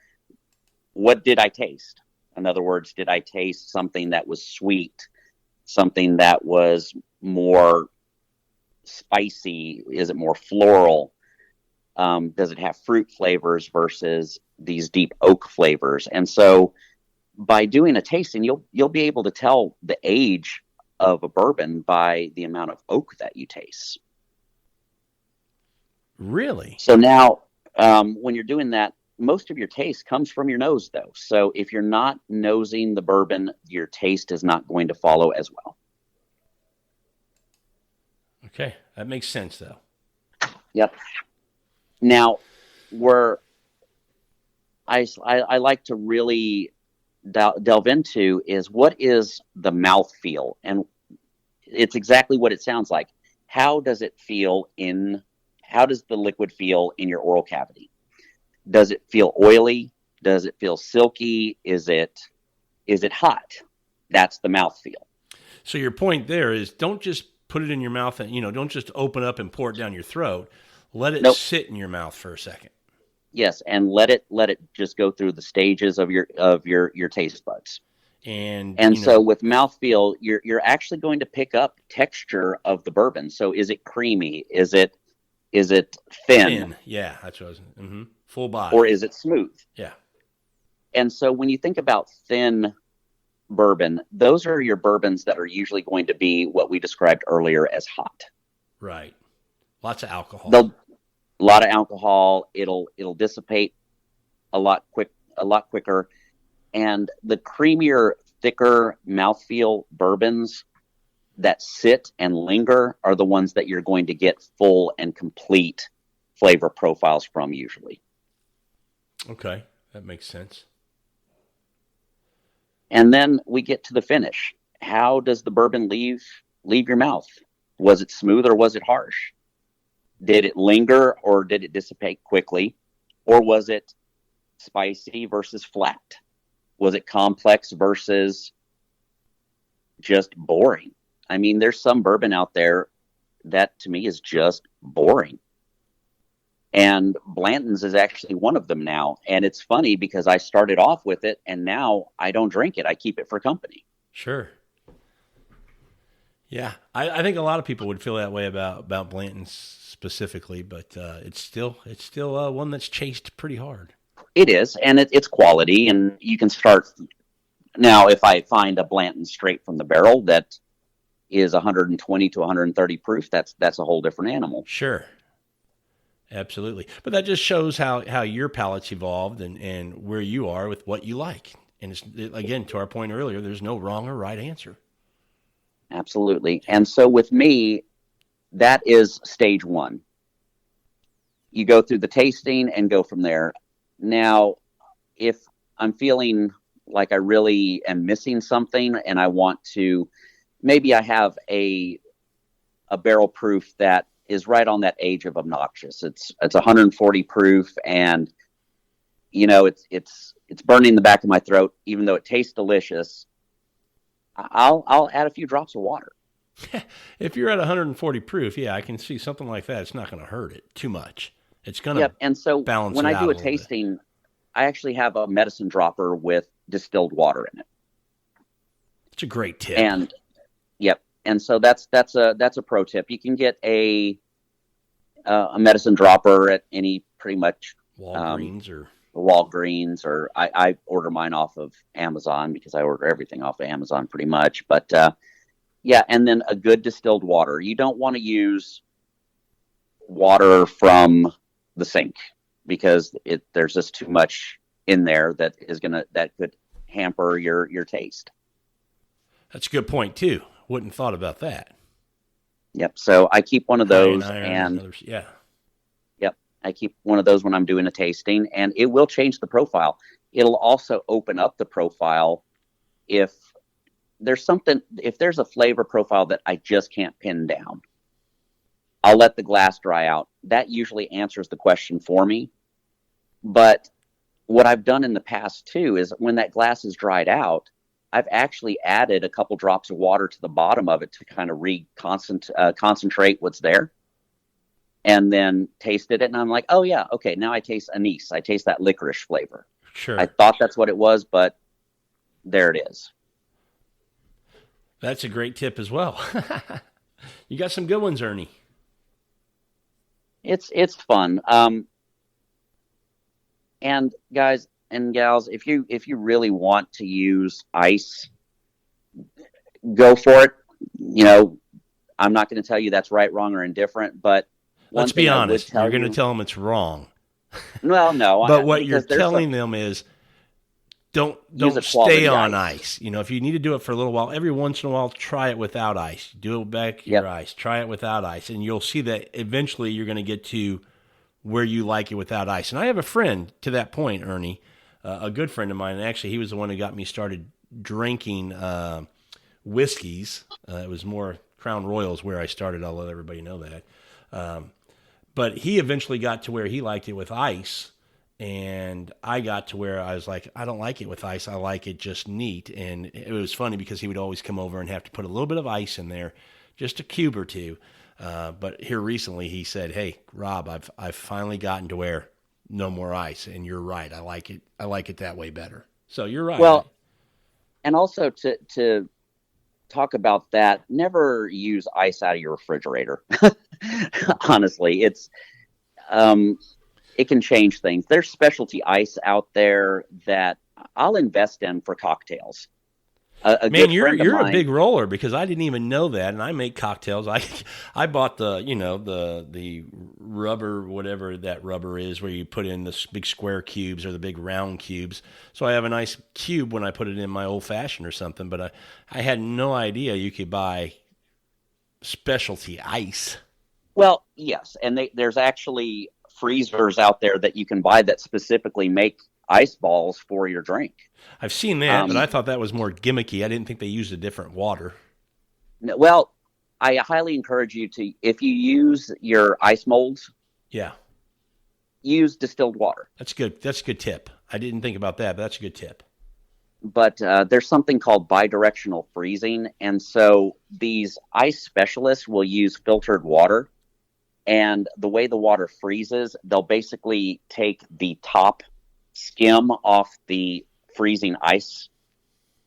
Speaker 2: what did I taste? In other words, did I taste something that was sweet, something that was more spicy? Is it more floral? Does it have fruit flavors versus these deep oak flavors? And so by doing a tasting, you'll be able to tell the age of a bourbon by the amount of oak that you taste.
Speaker 1: Really?
Speaker 2: So now, when you're doing that, most of your taste comes from your nose, though. So if you're not nosing the bourbon, your taste is not going to follow as well.
Speaker 1: Okay, that makes sense, though.
Speaker 2: Yep. Now, where I like to really delve into is what is the mouth feel, and it's exactly what it sounds like. How does it feel in? How does the liquid feel in your oral cavity? Does it feel oily? Does it feel silky? Is it hot? That's the mouth feel.
Speaker 1: So your point there is don't just put it in your mouth and, don't just open up and pour it down your throat. Let it sit in your mouth for a second.
Speaker 2: Yes, and let it just go through the stages of your taste buds. And so with mouthfeel, you're actually going to pick up texture of the bourbon. So is it creamy? Is it thin?
Speaker 1: Yeah, that's what I was. Full body.
Speaker 2: Or is it smooth?
Speaker 1: Yeah.
Speaker 2: And so when you think about thin bourbon, those are your bourbons that are usually going to be what we described earlier as hot.
Speaker 1: Right. Lots of alcohol.
Speaker 2: A lot of alcohol. It'll dissipate a lot quicker. And the creamier, thicker mouthfeel bourbons that sit and linger are the ones that you're going to get full and complete flavor profiles from usually.
Speaker 1: Okay, that makes sense.
Speaker 2: And then we get to the finish. How does the bourbon leave your mouth? Was it smooth or was it harsh? Did it linger or did it dissipate quickly? Or was it spicy versus flat? Was it complex versus just boring? I mean, there's some bourbon out there that to me is just boring. And Blanton's is actually one of them now. And it's funny because I started off with it and now I don't drink it. I keep it for company.
Speaker 1: Sure. Yeah. I think a lot of people would feel that way about Blanton's specifically, but it's still one that's chased pretty hard.
Speaker 2: It is. And it's quality. And you can start now. If I find a Blanton straight from the barrel that is 120 to 130 proof, that's a whole different animal.
Speaker 1: Sure. Absolutely. But that just shows how your palate's evolved and where you are with what you like. And it's, again, to our point earlier, there's no wrong or right answer.
Speaker 2: Absolutely. And so with me, that is stage one. You go through the tasting and go from there. Now, if I'm feeling like I really am missing something and I want to, maybe I have a barrel proof that is right on that age of obnoxious. It's 140 proof, and it's burning the back of my throat. Even though it tastes delicious, I'll add a few drops of water.
Speaker 1: If you're at 140 proof, yeah, I can see something like that. It's not going to hurt it too much. It's going to
Speaker 2: And so
Speaker 1: balance
Speaker 2: when
Speaker 1: it
Speaker 2: I do
Speaker 1: out
Speaker 2: a tasting, I actually have a medicine dropper with distilled water in it.
Speaker 1: It's a great tip.
Speaker 2: And And so that's a pro tip. You can get a medicine dropper at any pretty much
Speaker 1: Walgreens
Speaker 2: or I order mine off of Amazon because I order everything off of Amazon pretty much. But and then a good distilled water. You don't want to use water from the sink because there's just too much in there that could hamper your taste.
Speaker 1: That's a good point too. Wouldn't have thought about that.
Speaker 2: Yep. So I keep one of those, I keep one of those when I'm doing a tasting, and it will change the profile. It'll also open up the profile if there's a flavor profile that I just can't pin down. I'll let the glass dry out. That usually answers the question for me. But what I've done in the past too is when that glass is dried out, I've actually added a couple drops of water to the bottom of it to kind of concentrate what's there, and then tasted it. And I'm like, oh yeah, okay, now I taste anise. I taste that licorice flavor.
Speaker 1: Sure.
Speaker 2: I thought that's what it was, but there it is.
Speaker 1: That's a great tip as well. You got some good ones, Ernie.
Speaker 2: It's fun. And guys and gals, if you really want to use ice, go for it. You know, I'm not going to tell you that's right, wrong, or indifferent, but
Speaker 1: Let's be honest. You're going to tell them it's wrong.
Speaker 2: Well, no.
Speaker 1: But what you're telling them is don't stay on ice. You know, if you need to do it for a little while, every once in a while, try it without ice. Do it back your ice. Try it without ice. And you'll see that eventually you're going to get to where you like it without ice. And I have a friend to that point, Ernie, a good friend of mine. And actually, he was the one who got me started drinking whiskeys. It was more Crown Royals where I started. I'll let everybody know that. But he eventually got to where he liked it with ice. And I got to where I was like, I don't like it with ice. I like it just neat. And it was funny because he would always come over and have to put a little bit of ice in there, just a cube or two. But here recently he said, "Hey, Rob, I've finally gotten to where no more ice." And you're right. I like it. I like it that way better. So you're right.
Speaker 2: Well, and also to talk about that, never use ice out of your refrigerator. Honestly, it's it can change things. There's specialty ice out there that I'll invest in for cocktails.
Speaker 1: Man, you're a big roller because I didn't even know that, and I make cocktails. I bought the rubber, whatever that rubber is, where you put in the big square cubes or the big round cubes. So I have a nice cube when I put it in my old fashioned or something. But I had no idea you could buy specialty ice.
Speaker 2: Well, yes, and there's actually freezers out there that you can buy that specifically make ice balls for your drink.
Speaker 1: I've seen that, but I thought that was more gimmicky. I didn't think they used a different water.
Speaker 2: Well, I highly encourage you to, if you use your ice molds, use distilled water.
Speaker 1: That's good. That's a good tip. I didn't think about that, but that's a good tip.
Speaker 2: But there's something called bidirectional freezing, and so these ice specialists will use filtered water. And the way the water freezes, they'll basically take the top skim off the freezing ice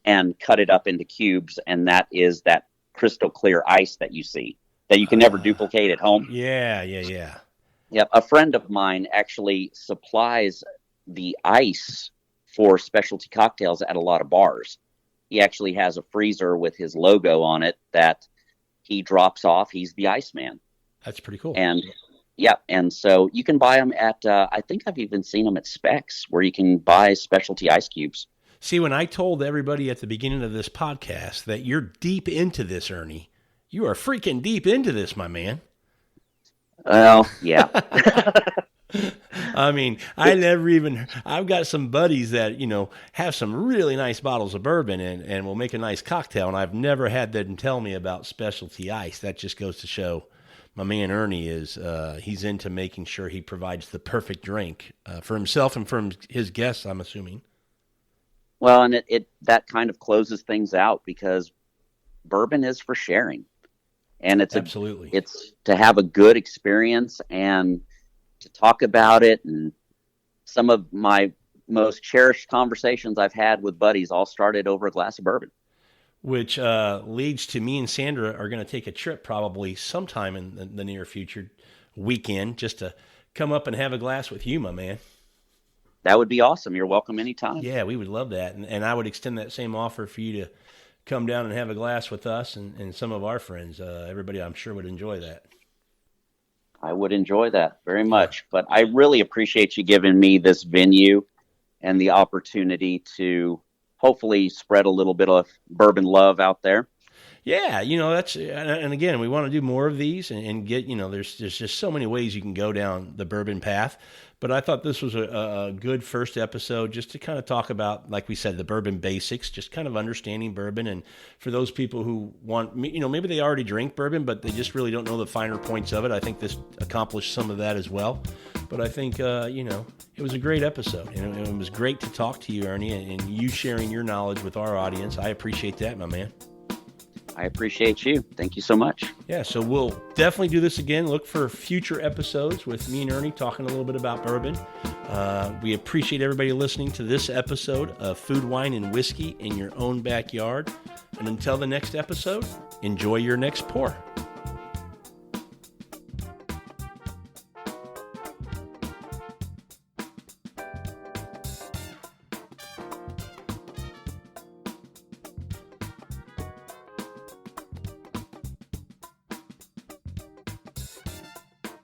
Speaker 2: and cut it up into cubes. And that is that crystal clear ice that you see that you can never duplicate at home.
Speaker 1: Yeah.
Speaker 2: Yep. A friend of mine actually supplies the ice for specialty cocktails at a lot of bars. He actually has a freezer with his logo on it that he drops off. He's the Iceman.
Speaker 1: That's pretty cool.
Speaker 2: And and so you can buy them at, I think I've even seen them at Specs, where you can buy specialty ice cubes.
Speaker 1: See, when I told everybody at the beginning of this podcast that you're deep into this, Ernie, you are freaking deep into this, my man.
Speaker 2: Well, yeah.
Speaker 1: I mean, I've got some buddies that, have some really nice bottles of bourbon and will make a nice cocktail, and I've never had them tell me about specialty ice. That just goes to show my man Ernie he's into making sure he provides the perfect drink for himself and for his guests, I'm assuming.
Speaker 2: Well, and it that kind of closes things out because bourbon is for sharing. And it's
Speaker 1: absolutely
Speaker 2: it's to have a good experience and to talk about it. And some of my most cherished conversations I've had with buddies all started over a glass of bourbon.
Speaker 1: Which leads to me and Sandra are going to take a trip probably sometime in the near future weekend just to come up and have a glass with you, my man.
Speaker 2: That would be awesome. You're welcome anytime.
Speaker 1: Yeah, we would love that. And I would extend that same offer for you to come down and have a glass with us and some of our friends. Everybody, I'm sure, would enjoy that.
Speaker 2: I would enjoy that very much. But I really appreciate you giving me this venue and the opportunity to hopefully spread a little bit of bourbon love out there.
Speaker 1: Yeah, that's, and again, we want to do more of these and get, there's just so many ways you can go down the bourbon path. But I thought this was a good first episode just to kind of talk about, like we said, the bourbon basics, just kind of understanding bourbon. And for those people who want, maybe they already drink bourbon, but they just really don't know the finer points of it. I think this accomplished some of that as well. But I think, it was a great episode. And it was great to talk to you, Ernie, and you sharing your knowledge with our audience. I appreciate that, my man.
Speaker 2: I appreciate you. Thank you so much.
Speaker 1: Yeah, so we'll definitely do this again. Look for future episodes with me and Ernie talking a little bit about bourbon. We appreciate everybody listening to this episode of Food, Wine, and Whiskey in Your Own Backyard. And until the next episode, enjoy your next pour.